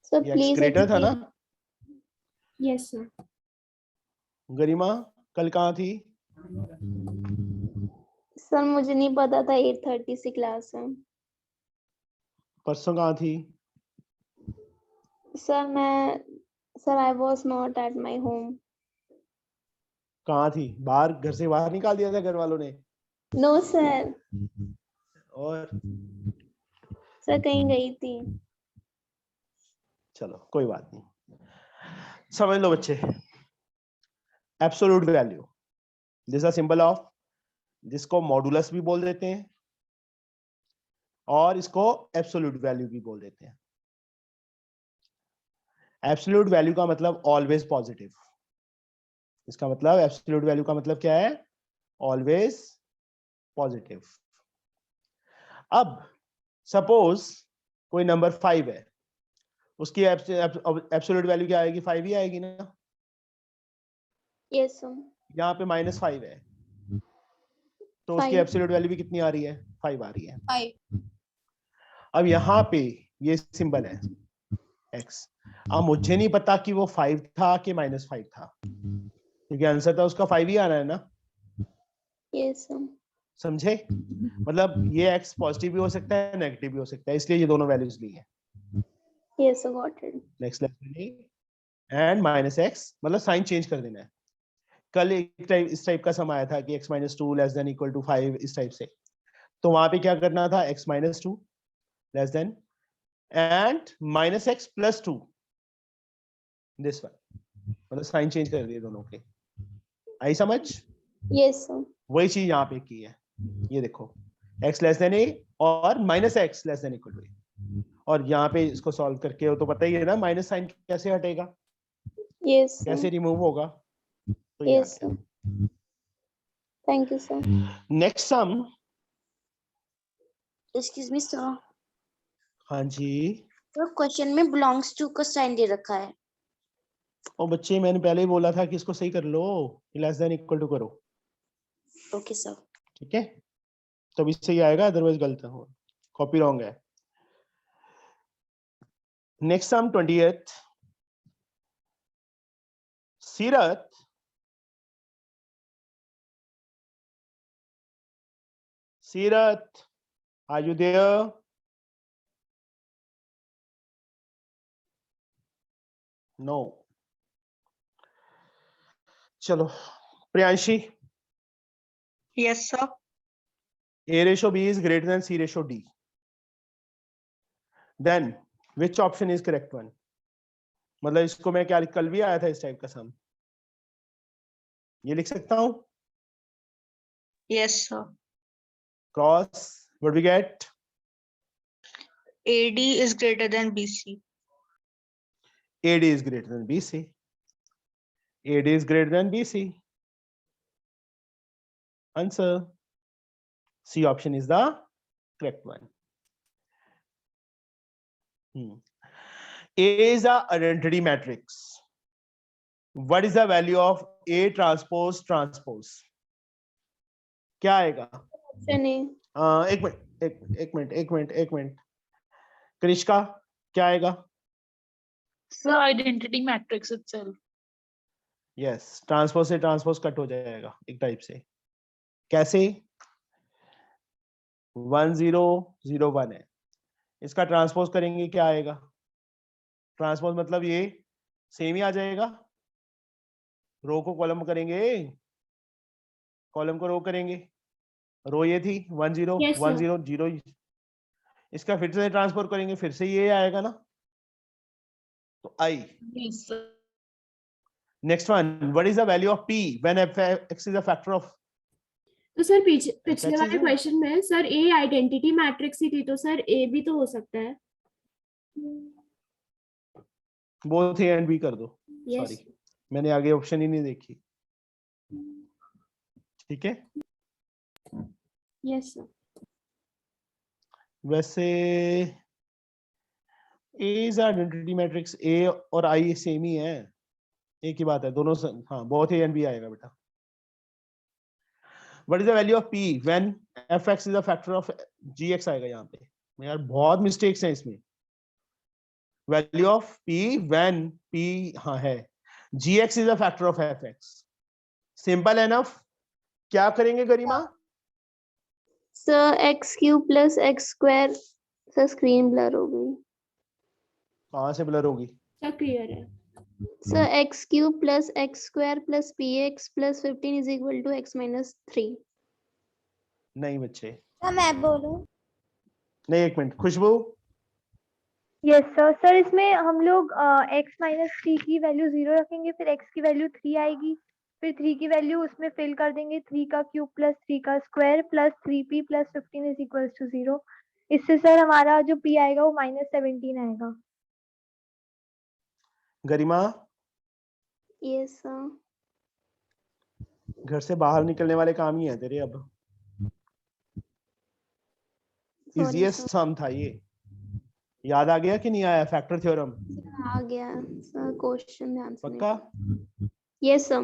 सर ये x प्लीज ग्रेटर था ना? Yes, sir. गरिमा कल कहाँ थी? सर मुझे नहीं पता था 8:30 से क्लास है। परसों कहाँ थी? Sir I was not at my home. कहाँ थी? बाहर, घर से बाहर निकाल दिया था घर वालों ने? नो सर, और सर कहीं गई थी। चलो कोई बात नहीं, समझ लो बच्चे, absolute value, this is symbol of, जिसको मॉडुलस भी बोल देते हैं और इसको एब्सोल्यूट वैल्यू भी बोल देते हैं। एब्सोल्यूट वैल्यू का मतलब ऑलवेज पॉजिटिव, इसका मतलब एब्सोल्यूट वैल्यू का मतलब क्या है? Always positive. अब सपोज कोई नंबर 5 है, उसकी एब्सोल्यूट वैल्यू क्या आएगी? 5 ही आएगी ना। Yes sir. यहाँ पे -5 है, तो उसकी 5 एब्सोल्यूट वैल्यू भी कितनी आ रही है? 5 आ रही है। 5। अब यहाँ पे ये सिंबल है x, अब मुझे नहीं पता कि वो 5 था कि -5 था, क्योंकि आंसर था उसका 5 ही आना है ना। Yes sir. समझे? मतलब ये x पॉजिटिव भी हो सकता है, नेगेटिव भी हो सकता है, इसलिए ये दोनों वैल्यूज ली है। Yes sir, got it. Next level and -x, मतलब साइन चेंज कर देना है। कल इस टाइप का सम आया था कि x - 2 less than equal to 5, इस टाइप से, तो वहां पे क्या करना था? x - 2 less than and -x + 2, this one, मतलब साइन चेंज कर दिए दोनों के। आई समझ? Yes sir. वही चीज यहाँ पे की है, ये देखो, x लेस देन a और -x less than equal to a, और यहाँ पे इसको सॉल्व करके हो तो पता ही है ना माइनस साइन कैसे हटेगा, यस कैसे सर। रिमूव होगा। तो ये आ यस गया। Sir, thank you sir. Next sum, excuse me sir, हाँ जी। तो क्वेश्चन में बिलोंग्स टू का साइन दे रखा है। और बच्चे मैंने पहले ही बोला था कि इसको सही कर लो, लेस देन इक्वल टू करो, ओके सर। ठीक है, तभी सही आएगा, अदरवाइज गलत हो, कॉपी रॉन्ग है। नेक्स्ट सम 20th, सीरत आर यू देयर? नो। चलो Priyanshi, Yes, sir. A ratio B is greater than C ratio D. Then which option is correct one? मतलब इसको मैं क्या कल भी आया था इस टाइप का सम, ये लिख सकता हूं Yes, sir. Cross what we get AD is greater than BC. AD is greater than BC. AD is greater than BC. Answer C option is the correct one. A is a identity matrix. What is the value of A transpose transpose? क्या आएगा? Option A. एक minute कृष्का क्या आएगा? So identity matrix itself. Yes transpose से transpose cut हो जाएगा एक type से. कैसे? 1001 है, इसका ट्रांसपोज करेंगे क्या आएगा? ट्रांसपोज मतलब ये सेम ही आ जाएगा. रो को कॉलम करेंगे, कॉलम को रो करेंगे. रो ये थी 10 Yes, sir. 10 0, इसका फिर से ट्रांसफर करेंगे, फिर से ये आएगा ना. तो आई. Yes, sir. Next one, what is the value of P when x is a factor of? तो सर पिछले वाले चीज़ है। क्वेश्चन में सर ए आइडेंटिटी मैट्रिक्स ही थी, तो सर ए भी तो हो सकता है. बोथ ए एंड बी कर दो. यस. सॉरी मैंने आगे ऑप्शन ही नहीं देखी. ठीक है. Yes sir. वैसे ए इज आइडेंटिटी मैट्रिक्स, ए और आई सेम ही है, एक ही बात है दोनों. हाँ बोथ ए एंड बी आएगा बेटा. What is the value of P when fx is a factor of gx आएगा यहाँ पे. यार बहुत मिस्टेक्स हैं इसमें. Value of p when p हाँ है gx is a factor of fx. Simple enough. क्या करेंगे गरिमा? Sir, x cube plus x square. Sir screen blur हो गई. कहाँ से ब्लर होगी? सर क्लियर है. Sir, x cube plus x square plus px plus 15 is equal to x minus 3. नहीं बच्चे, तो मैं बोलूं? नहीं एक मिनट. खुशबू यस सर. सर इसमें हम लोग x माइनस 3 की वैल्यू 0 रखेंगे, फिर x की वैल्यू 3 आएगी, फिर 3 की वैल्यू उसमें फिल कर देंगे. 3 का क्यूब प्लस 3 का square plus 3p plus 15 is equal to 0. इससे सर हमारा जो p आएगा वो -17 आएगा. गरिमा Yes, sir. घर से बाहर निकलने वाले काम ही है तेरे. अब Sorry, इजीएस्ट sir. सम था ये. याद आ गया कि नहीं आया? फैक्टर थ्योरम आ गया सर. क्वेश्चन ध्यान से पक्का? Yes, sir.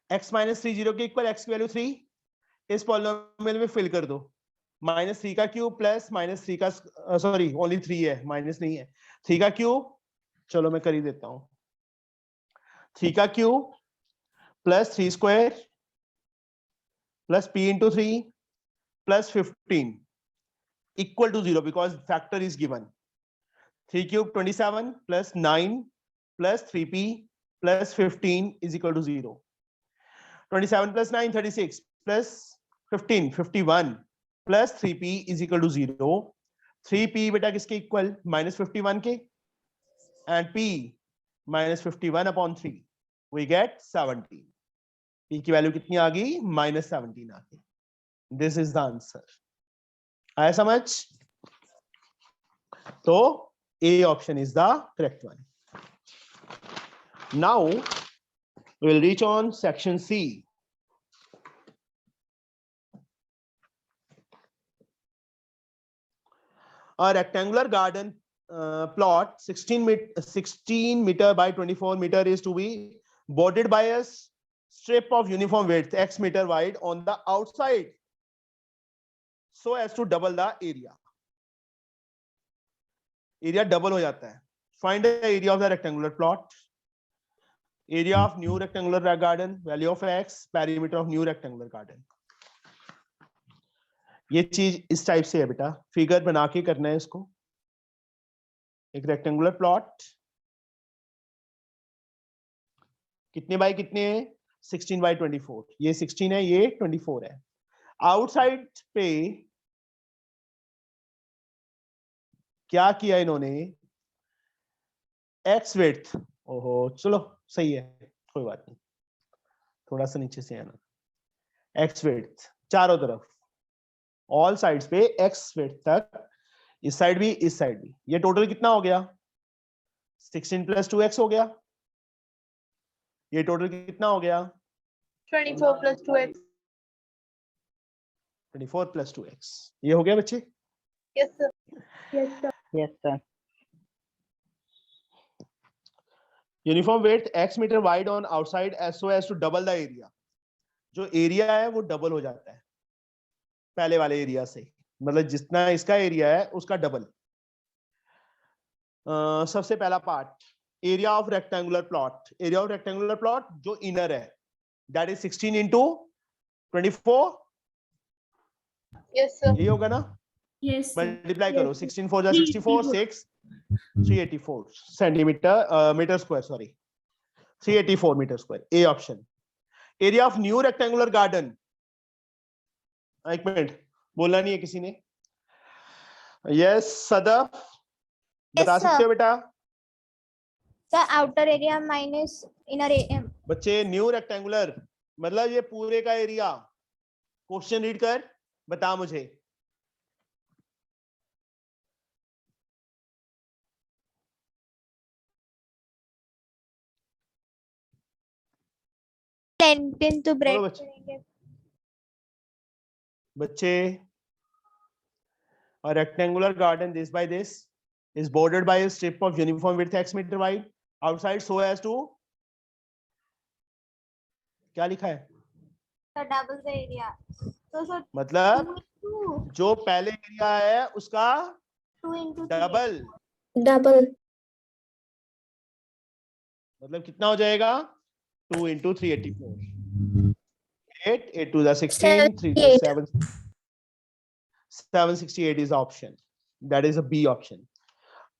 x माइनस 3 0 के इक्वल x की वैल्यू 3 इस पॉलिनोमियल में फिल कर दो. -3 का क्यूब प्लस -3 का सॉरी ओनली 3 है, माइनस नहीं है. 3 का क्यूब, चलो मैं कर ही देता हूं. 3 का cube plus 3 square plus p into 3 plus 15 equal to 0 because factor is given. 3 cube 27 plus 9 plus 3p plus 15 is equal to 0. 27 plus 9 36 plus 15 51 plus 3p is equal to 0. 3p बेटा किसके इक्वल? -51 के. And p -51 upon 3 we get 17. p की value कितनी आ गई? -17 आ गई. This is the answer. आया समझ? तो a option is the correct one. Now we will reach on section C. A rectangular garden plot 16 meter by 24 meter is to be bordered by a strip of uniform width x meter wide on the outside so as to double the area. Area double हो जाता है. Find the area of the rectangular plot. Area of new rectangular garden, value of x, perimeter of new rectangular garden. ये चीज इस type से है बेटा. Figure बना के करना है इसको. एक रेक्टेंगुलर प्लॉट कितने बाय कितने है? 16 बाय 24. ये 16 है, ये 24 है. आउटसाइड पे क्या किया इन्होंने, एक्स विड्थ, ओहो चलो सही है, कोई बात नहीं, थोड़ा सा नीचे से आना, एक्स विड्थ चारों तरफ, ऑल साइड्स पे एक्स विड्थ तक, इस साइड भी इस साइड भी, ये टोटल कितना हो गया, 16 + 2x हो गया, ये टोटल कितना हो गया, 24 + 2x. 24 + 2x, ये हो गया बच्चे। Yes, sir. Yes, sir. Yes, sir. Uniform width x metre wide on outside so as to double the area, जो एरिया है वो डबल हो जाता है पहले वाले एरिया से, मतलब जितना इसका एरिया है उसका डबल। सबसे पहला part, area of rectangular plot, area of rectangular plot जो इनर है, दैट इज 16 × 24, Yes, sir. ये होगा ना, Yes, sir. मल्टीप्लाई करो, 16 × 4 = 64, 6 384 centimetre metre square, sorry 384 metre square, A option. Area of new rectangular garden, एक minute बोलना नहीं है किसी ने, यस सदफ बता सकते हो बेटा? Sir outer area minus inner area. बच्चे न्यू रेक्टेंगुलर मतलब ये पूरे का एरिया, क्वेश्चन रीड कर बता मुझे। लेंथ इनटू ब्रेथ बोलो बच्चे। करेंगे। बच्चे, a rectangular garden this by this is bordered by a strip of uniform width x meter wide outside so as to, क्या लिखा है, सर डबल द एरिया, तो सर मतलब 2 जो पहले एरिया है उसका × 3 डबल, डबल, मतलब कितना हो जाएगा, 2 × 384, 8 8 2 16, 3 2 7, 768 is option, that is a B option।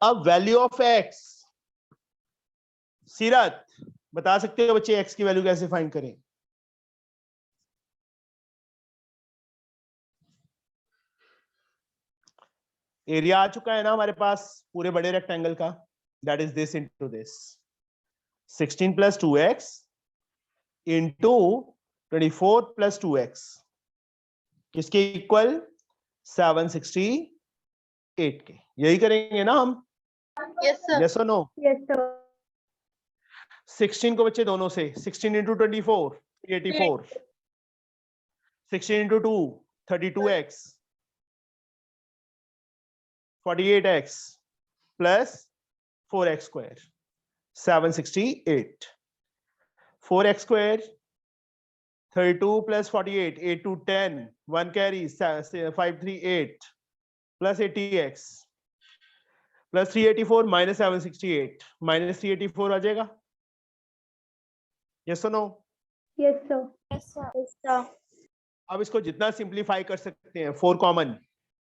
अब वैल्यू ऑफ x, सीरत बता सकते हो बच्चे x की वैल्यू कैसे फाइंड करें? एरिया आ चुका है ना हमारे पास पूरे बड़े रेक्टेंगल का, that is this into this, 16 + 2x into 24 + 2x किसके इक्वल, 768 के, यही करेंगे ना हम? Yes, sir. यस और नो? Yes, sir. 16 को बच्चे दोनों से, 16 × 24 384, 16 × 2 32x, 48x plus 4x square, 768, 4x square 32 plus 48, 8 to 10, 1 carry, 538 plus 80x plus 384 minus 768, minus 384 आ जाएगा, yes or no? Yes, sir. Yes, sir. अब इसको जितना सिंप्लीफाई कर सकते हैं, 4 common,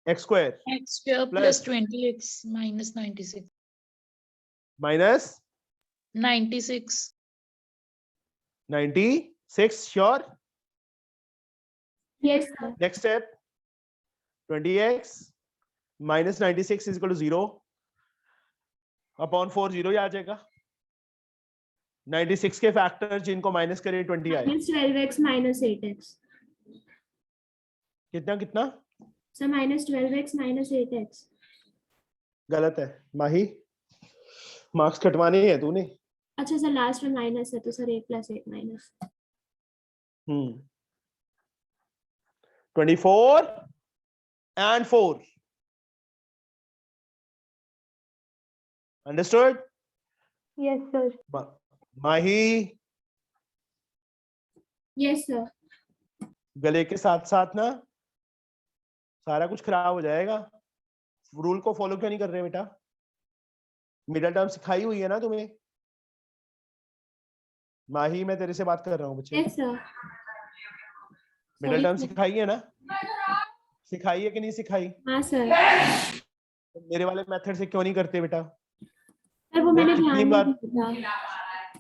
x square X square Plus. plus 20x minus 96. minus 96. 96, sure? Yes, sir. Next step, 20x minus 96 is equal to 0 upon 4, 0 ही आ जाएगा। 96 के factor जिनको माइनस करें 20 आए, Minus 12x minus 8x. कितना कितना So minus 12x minus 8x. गलत है माही, marks कटवाने हैं तूने। अच्छा सर लास्ट में माइनस है तो sir 8 + 8 minus. 24 and 4, understood? Yes, sir. Mahi, Yes sir. गले के साथ साथ ना सारा कुछ खराब हो जाएगा। रूल को फॉलो क्यों नहीं कर रहे बेटा? मिडिल टर्म सिखाई हुई है ना तुम्हें? माही मैं तेरे से बात कर रहा हूँ बच्चे। Yes sir. Middle Sorry, term sir. सिखाई है ना? सिखाई है कि नहीं सिखाई? हाँ सर। तो मेरे वाले मेथड से क्यों नहीं करते बेटा? सर वो मैंने कितनी ध्यान बार- नहीं दिया।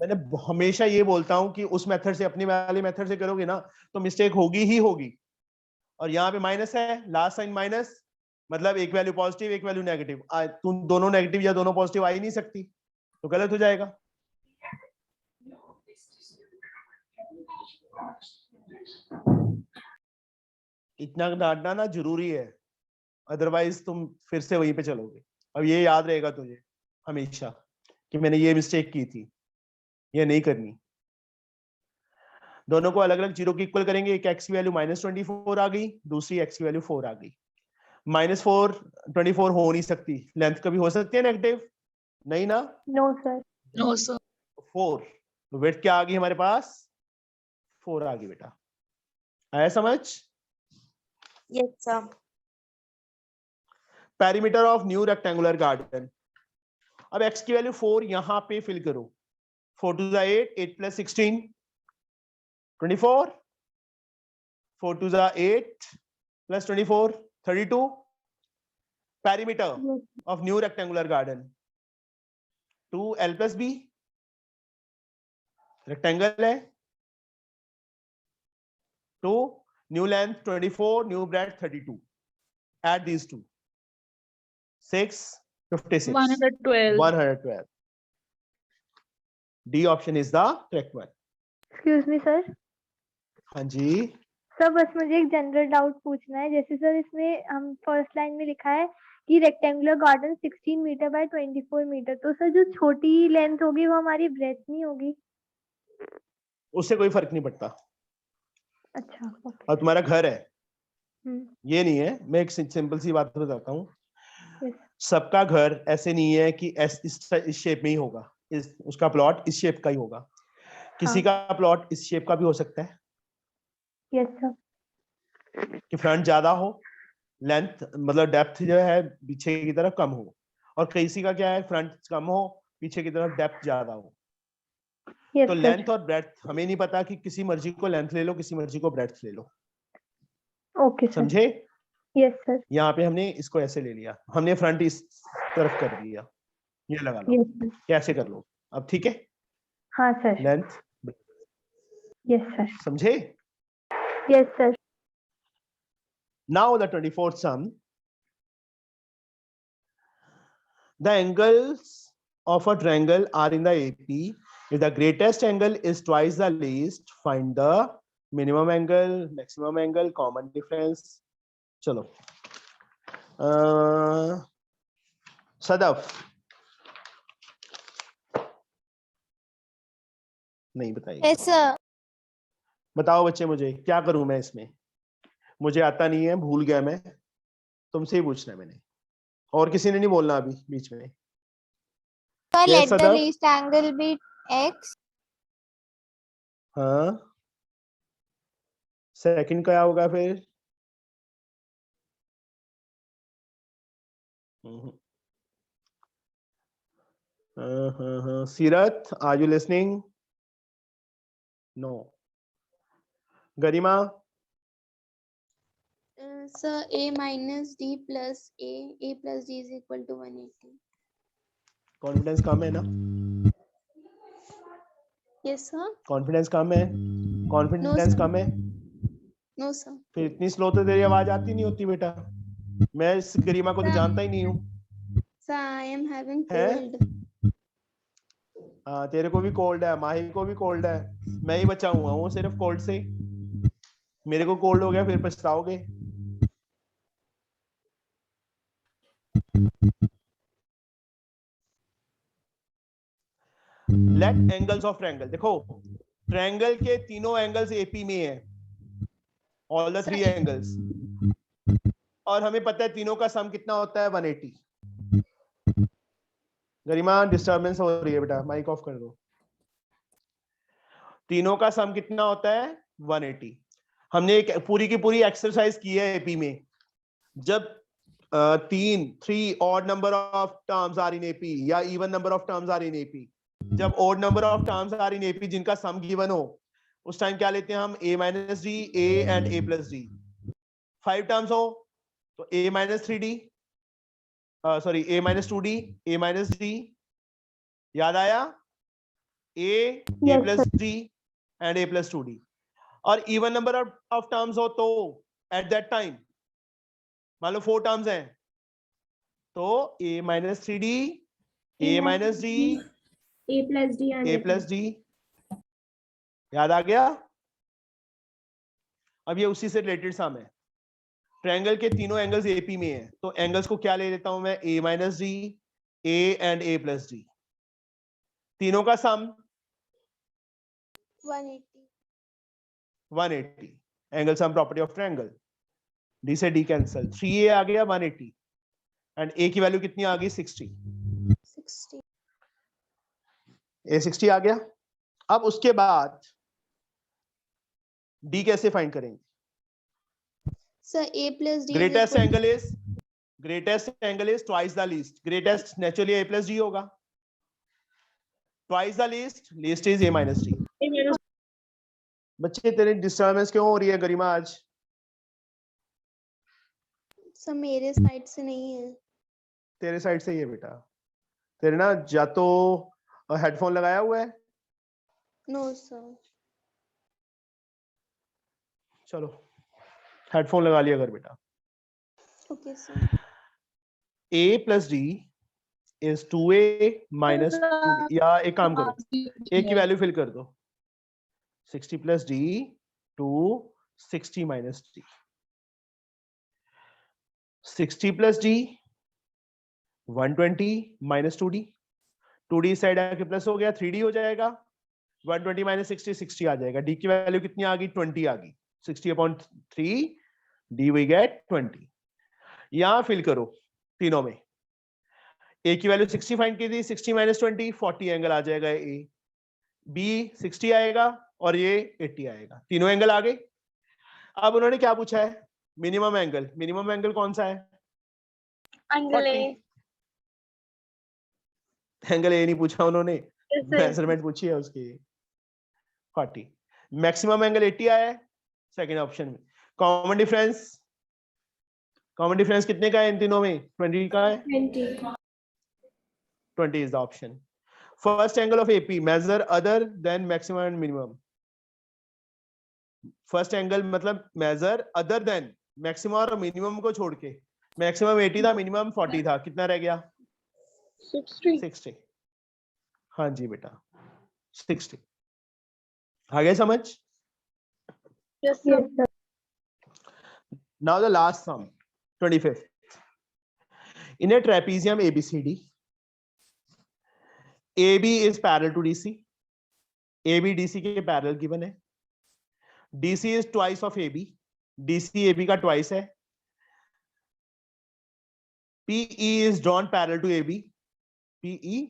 मैंने हमेशा ये बोलता हूँ कि उस मेथड से अपनी वाली मेथड से करोगे ना तो मिस्टेक होगी ही होगी। और यहाँ पे माइनस है, लास्ट साइन माइनस, मतलब एक वैल्यू पॉजिटिव एक वैल्यू नेगेटिव। तुम दोनों नेगेटिव या दोनों पॉजिटिव आ ही नहीं सकती, तो गलत हो जाएगा। इतना डांटना ना जरूरी है, अदरवाइज तुम फिर से वहीं पे चलोगे। अब ये याद रहेगा तुझे हमेशा कि मैंने ये मिस्टेक की थी, ये नहीं करनी। दोनों को अलग अलग जीरो की इक्वल करेंगे। एक एक्स की वैल्यू -24 आ गई, दूसरी एक्स की वैल्यू 4 आ गई। -4 24 हो नहीं सकती, लेंथ कभी हो सकती है नेगेटिव? नहीं ना। No sir. No sir. 4, तो वेट क्या आ गई हमारे पास? 4 आ गई बेटा। आया समझ? Yes, sir. Perimeter of new rectangular garden. अब x की वैल्यू 4 यहां पे फिल करो। 4 to the 8, 8 plus 16 24, 4 to the 8 plus 24 32। Perimeter of new rectangular garden 2l plus b, rectangle है 2, new length 24, new breadth 32। add these two, 6 56 112। 112। D option is the correct one। Excuse me sir. हाँ जी। Sir बस मुझे एक general doubt पूछना है। जैसे sir इसमें हम फर्स्ट लाइन में लिखा है कि rectangular garden 16 metre by 24 metre, तो सर जो छोटी लेंथ होगी वो हमारी ब्रेथ नहीं होगी? उससे कोई फर्क नहीं पड़ता। अच्छा ओके। और तुम्हारा घर है, हम्म, ये नहीं है। मैं एक सिंपल सी बात बताता हूँ। yes, सबका घर ऐसे नहीं है कि इस शेप में ही होगा, उसका प्लॉट इस शेप का ही होगा। किसी का प्लॉट इस शेप का भी हो सकता है यस सर। कि फ्रंट ज्यादा हो, लेंथ मतलब डेप्थ जो है पीछे की तरफ कम हो, और किसी का क्या है फ्रंट कम हो पीछे की तरफ डेप्थ ज्यादा हो। यस तो सर। लेंथ और ब्रेड्थ हमें नहीं पता कि किसी मर्जी को लेंथ ले लो, किसी मर्जी को ब्रेड्थ ले लो। Okay sir. समझे? Yes sir. यहाँ पे हमने इसको ऐसे ले लिया, हमने फ्रंट इस तरफ कर दिया, ये लगा लो। Yes sir. कैसे कर लो अब? ठीक है, हाँ सर। लेंथ। Yes sir. समझे? Yes sir. Now the 24th sum. The angles of a triangle are in the AP. If the greatest angle is twice the least, find the minimum angle, maximum angle, common difference. चलो सदफ नहीं बताइए। Yes, sir. बताओ बच्चे, मुझे क्या करूं मैं इसमें? मुझे आता नहीं है, भूल गया मैं, तुमसे ही पूछना है मैंने, और किसी ने नहीं बोलना अभी बीच में। Sir, Yes, let the Sadaf? least angle be x. हाँ, सेकंड क्या होगा फिर? Seerat, are you listening? No. Garima? Sir, a minus d plus a plus d is equal to 180. Confidence कम है ना? Yes sir. कॉन्फिडेंस कम है? Confidence sir. कम है? No sir. फिर इतनी स्लो तो तेरी आवाज आती नहीं होती बेटा। मैं इस गरिमा को तो Sir. जानता ही नहीं हूँ। Sir, I am having है? cold. हाँ, तेरे को भी कोल्ड है, माही को भी कोल्ड है, मैं ही बचा हुआ हूँ सिर्फ कोल्ड से। मेरे को कोल्ड हो गया फिर पछताओगे। Let angles of triangle. देखो ट्रायंगल के तीनों एंगल्स एपी में है, ऑल द 3 एंगल्स, और हमें पता है तीनों का सम कितना होता है? 180। गरिमा डिस्टरबेंस हो रही है बेटा, माइक ऑफ कर दो। तीनों का सम कितना होता है? 180। हमने एक पूरी की पूरी एक्सरसाइज की है एपी में। जब 3 odd number of terms are in AP या even number of terms are in AP, जब odd number of terms are in AP जिनका sum given हो, उस टाइम क्या लेते हैं हम? a minus d, a and a plus d। 5 terms हो तो a minus 3d, sorry a minus 2d, a minus d, याद आया? a Yes, plus d and a plus 2d। और even number of terms हो तो eight that time, मान लो 4 terms हैं, तो a minus 3d, a minus d, A plus D आ a जाता प्लस d। याद आ गया? अब ये उसी से रिलेटेड सम है। ट्रायंगल के तीनों एंगल्स एपी में है, तो एंगल्स को क्या ले लेता हूं मैं, a minus D, a and a plus D, तीनों का सम 180. 180। Angle sum property of triangle, D से डी कैंसिल, 3a आ गया 180 एंड a की वैल्यू कितनी आ गई 60, 60. a 60 आ गया। अब उसके बाद d कैसे फाइंड करेंगे? So a plus d is greatest equal angle is, greatest angle is twice the least, greatest naturally a plus d होगा, twice the least, least is a minus d। बच्चे तेरे disturbance क्यों हो रही है गरिमा आज? सब मेरे साइड से नहीं है। तेरे साइड से ही है बेटा, तेरे ना या तो हेडफोन लगाया हुआ है, नो सर। चलो हेडफोन लगा लिया कर बेटा। Okay sir. a plus D is 2a minus 2d, या एक काम करो, a की वैल्यू फिल कर दो, 60 plus D to 60 minus D, 60 plus D 120 minus 2d, 2d side आके प्लस हो गया, 3d हो जाएगा, 120 माइनस 60, 60 आ जाएगा, d की वैल्यू कितनी आ गई 20 आ गई, 60 अपॉन 3 d वी गेट 20। यहां फिल करो तीनों में, a की वैल्यू 60 फाइंड की थी, 60 माइनस 20 40 एंगल आ जाएगा, a b 60 आएगा और ये 80 आएगा, तीनों एंगल आ गए। अब उन्होंने क्या पूछा है, मिनिमम एंगल, मिनिमम एंगल कौन सा है? Angle A. एंगल ए नहीं पूछा उन्होंने, मेजरमेंट पूछी है उसकी, 40। मैक्सिमम एंगल 80 आया है सेकंड ऑप्शन में। कॉमन डिफरेंस, कॉमन डिफरेंस कितने का है इन तीनों में? 20 का है, 20. 20 is the option. First angle of AP measure other than maximum and minimum. First angle मतलब measure other than maximum और minimum को छोड़ के, maximum 80 था, minimum 40 था, कितना रह गया? 60। हाँ जी बेटा 60। आ गया समझ? Yes, sir. Now the last sum, 25th. In a trapezium ABCD, AB is parallel to DC, AB DC के parallel given है, DC is twice of AB, DC AB का twice है, PE is drawn parallel to AB, PE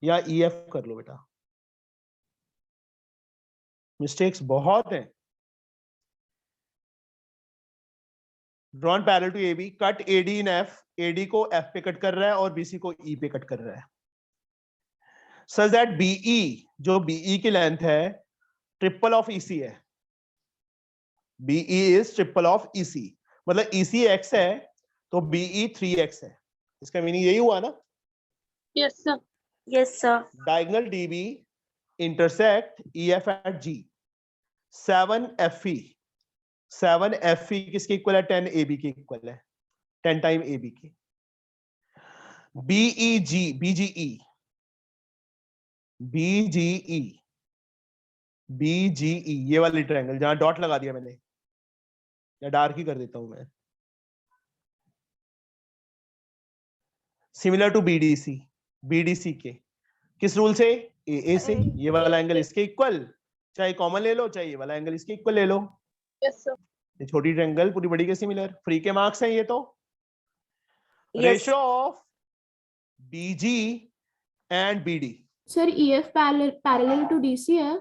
या EF कर लो बेटा, mistakes बहुत हैं। drawn parallel to AB, cut AD in F, AD को F पे कट कर रहा है और BC को E पे कट कर रहा है, such that BE, जो BE की लेंथ है ट्रिपल ऑफ EC है, BE is triple of EC, मतलब EC x है तो BE 3x है, इसका मीनिंग यही हुआ ना? Yes, sir. Yes, sir. Diagonal DB intersect EF at G, 7FE, 7FE किसके इक्वल है? 10 AB के इक्वल है, 10 टाइम AB की। BEG, BGE, BGE, BGE, ये वाली ट्रायंगल जहां डॉट लगा दिया मैंने, या डार्क ही कर देता हूं मैं, सिमिलर टू BDC, BDC के किस रूल से? AA से, ये वाला एंगल इसके इक्वल, चाहे कॉमन ले लो चाहे ये वाला एंगल इसके इक्वल ले लो। Yes, sir. ये छोटी ट्रायंगल पूरी बड़ी के सिमिलर, फ्री के मार्क्स हैं ये तो। Yes. Ratio of BG and BD, Sir, EF parallel to DC है.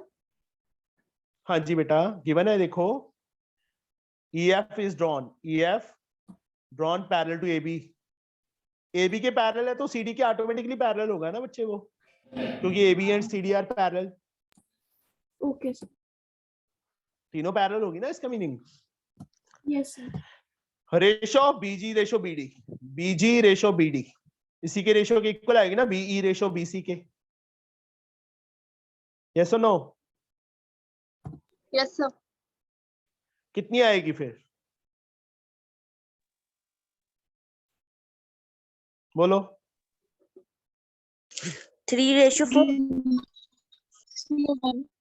हाँ जी बेटा गिवन है, देखो EF is drawn, EF drawn parallel to AB, AB के पैरेलल है तो CD के ऑटोमेटिकली पैरेलल होगा ना बच्चे वो, क्योंकि AB and CD are parallel, Okay, sir. तीनों पैरेलल होगी ना, इसका meaning. Yes, sir. Ratio of BG ratio BD, BG ratio BD इसी के रेशियो के इक्वल आएगी ना, BE रेशियो BC के, यस और नो? Yes, sir. कितनी आएगी फिर? बोलो। 3:4.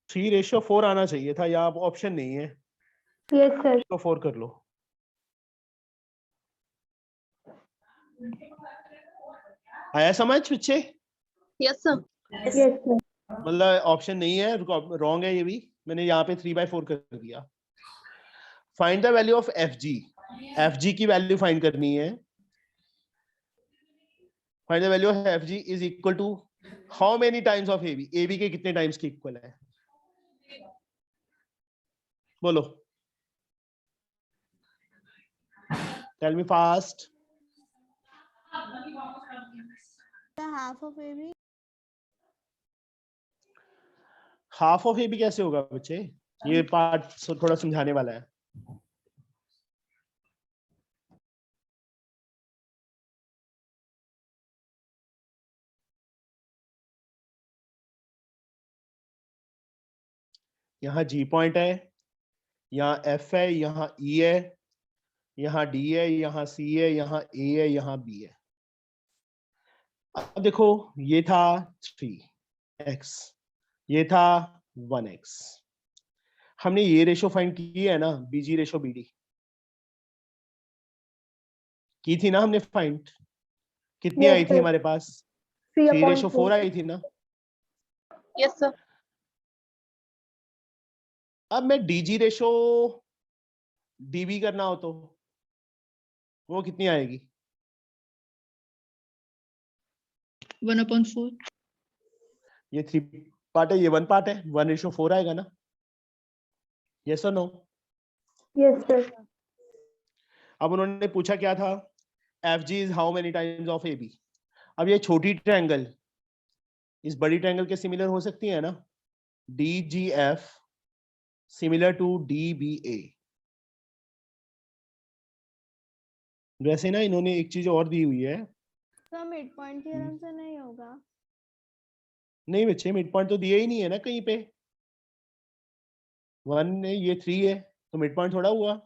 3:4 आना चाहिए था, यहाँ ऑप्शन नहीं है, यस सर। तो 4 कर लो। आया समझ बच्चे? Yes sir. Yes sir. मतलब ऑप्शन नहीं है, रॉन्ग है ये भी, मैंने यहाँ पे 3/4 कर दिया। Find the value of F G. F G की वैल्यू फाइंड करनी है। Find the value of F G is equal to how many times of A B. A B के कितने टाइम्स के इक्वल है? बोलो, tell me fast. Half of A B. Half of A B कैसे होगा बच्चे? ये पार्ट थोड़ा समझाने वाला है। यहाँ जी पॉइंट है, यहाँ एफ है, यहाँ ई है, यहाँ डी है, यहाँ सी है, यहाँ ए है, यहाँ बी है। अब देखो, ये था 3x, ये था 1x। हमने ये रेशो फाइंड की है ना, बीजी रेशो बीडी की थी ना हमने फाइंड। कितनी Yes, आई थी sir. हमारे पास? 3:4 आई थी ना। Yes sir. अब मैं डीजी रेशो डीबी करना हो तो वो कितनी आएगी? 1/4. ये 3 पार्ट है, ये 1 पार्ट है, 1:4 आएगा ना? यस और नो? Yes sir. अब उन्होंने पूछा क्या था? F G is how many times of A B. अब ये छोटी ट्रायंगल इस बड़ी ट्रायंगल के सिमिलर हो सकती है ना? D G F similar to D B A. वैसे ना इन्होंने एक चीज और दी हुई है। सर मिड पॉइंट थ्योरम से नहीं होगा। नहीं बच्चे, मिड पॉइंट तो दिया ही नहीं है ना कहीं पे। 1 है, ये 3 है, तो मिड पॉइंट थोड़ा हुआ।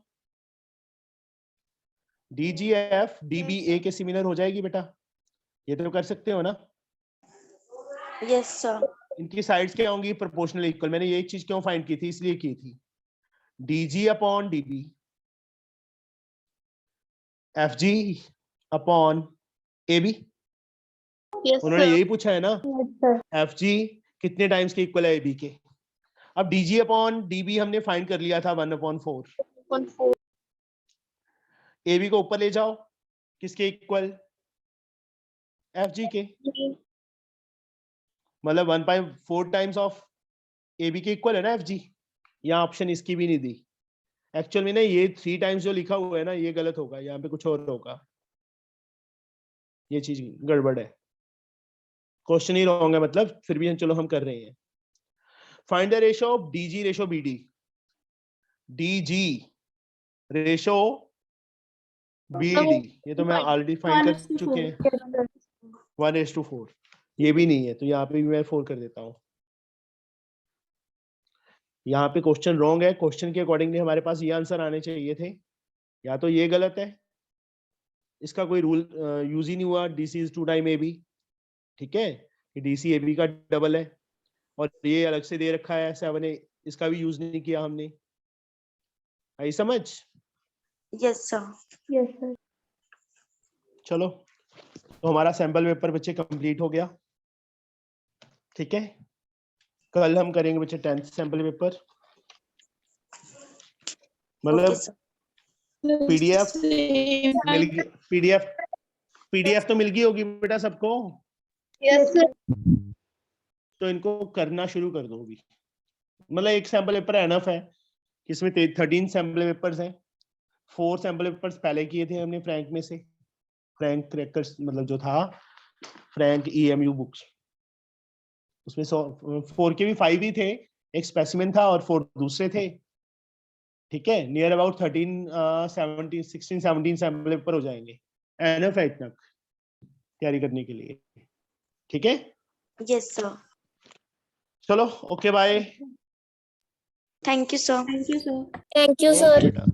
D G F D B A के सिमिलर हो जाएगी बेटा, ये तो कर सकते हो ना? Yes, sir. इनकी साइड्स क्या होंगी? Proportional equal. मैंने ये चीज क्यों फाइंड की थी? इसलिए की थी। DG upon DB, F G upon A B. Yes उन्होंने सर। यही पूछा है ना, यस सर। एफ जी कितने टाइम्स के इक्वल है ए बी के। अब डीजी अपॉन डीबी हमने फाइंड कर लिया था 1/4। 1/4. ए बी को ऊपर ले जाओ, किसके इक्वल? एफ जी के। मतलब 1/4 टाइम्स ऑफ ए बी के इक्वल है ना एफ जी। यहाँ ऑप्शन इसकी भी नहीं दी। एक्चुअल में ना ये 3 टाइम्स जो लिखा हुआ है ना, ये गलत होगा, यहाँ पे कुछ और होगा। ये चीज गड़बड़ है, क्वेश्चन ही रॉन्ग है मतलब, फिर भी चलो हम कर रहे हैं। Find the ratio of DG ratio BD. DG ratio BD, ये तो मैं ऑलरेडी फाइंड कर चुके हैं, 1:4। ये भी नहीं है, तो यहाँ पे भी मैं 4 कर देता हूँ। यहाँ पे क्वेश्चन रॉन्ग है, क्वेश्चन के अकॉर्डिंगली हमारे पास ये आंसर आने चाहिए थे, या तो ये गलत है, इसका कोई रूल यूज ही नहीं हुआ। DC is 2 time A B, ठीक है, डीसी ए बी का डबल है, और ये अलग से दे रखा है 7 ए, इसका भी यूज नहीं किया हमने। आई समझ? Yes, sir. Yes sir. चलो, तो हमारा सैंपल पेपर बच्चे कंप्लीट हो गया, ठीक है। कल हम करेंगे बच्चे 10th सैंपल पेपर। मतलब Okay, sir. पीडीएफ मिल गई, पीडीएफ तो मिल गई होगी बेटा सबको, यस सर। तो इनको करना शुरू कर दो अभी। मतलब एक सैंपल पेपर एनफ है, इसमें 13 सैंपल पेपर्स हैं। 4 सैंपल पेपर्स पहले किए थे हमने फ्रैंक में से, फ्रैंक क्रैकर्स मतलब जो था फ्रैंक ईएमयू बुक्स, उसमें 4 के भी 5 ही थे, एक स्पेसिमेन था और 4 दूसरे थे, ठीक है। नियर अबाउट 16-17 सैंपल पेपर हो जाएंगे, एनफ है इतना तैयारी करने के लिए, ठीक है। Yes, sir. चलो, okay bye. Thank you, sir. Thank you, sir. Thank you okay sir. बेटा।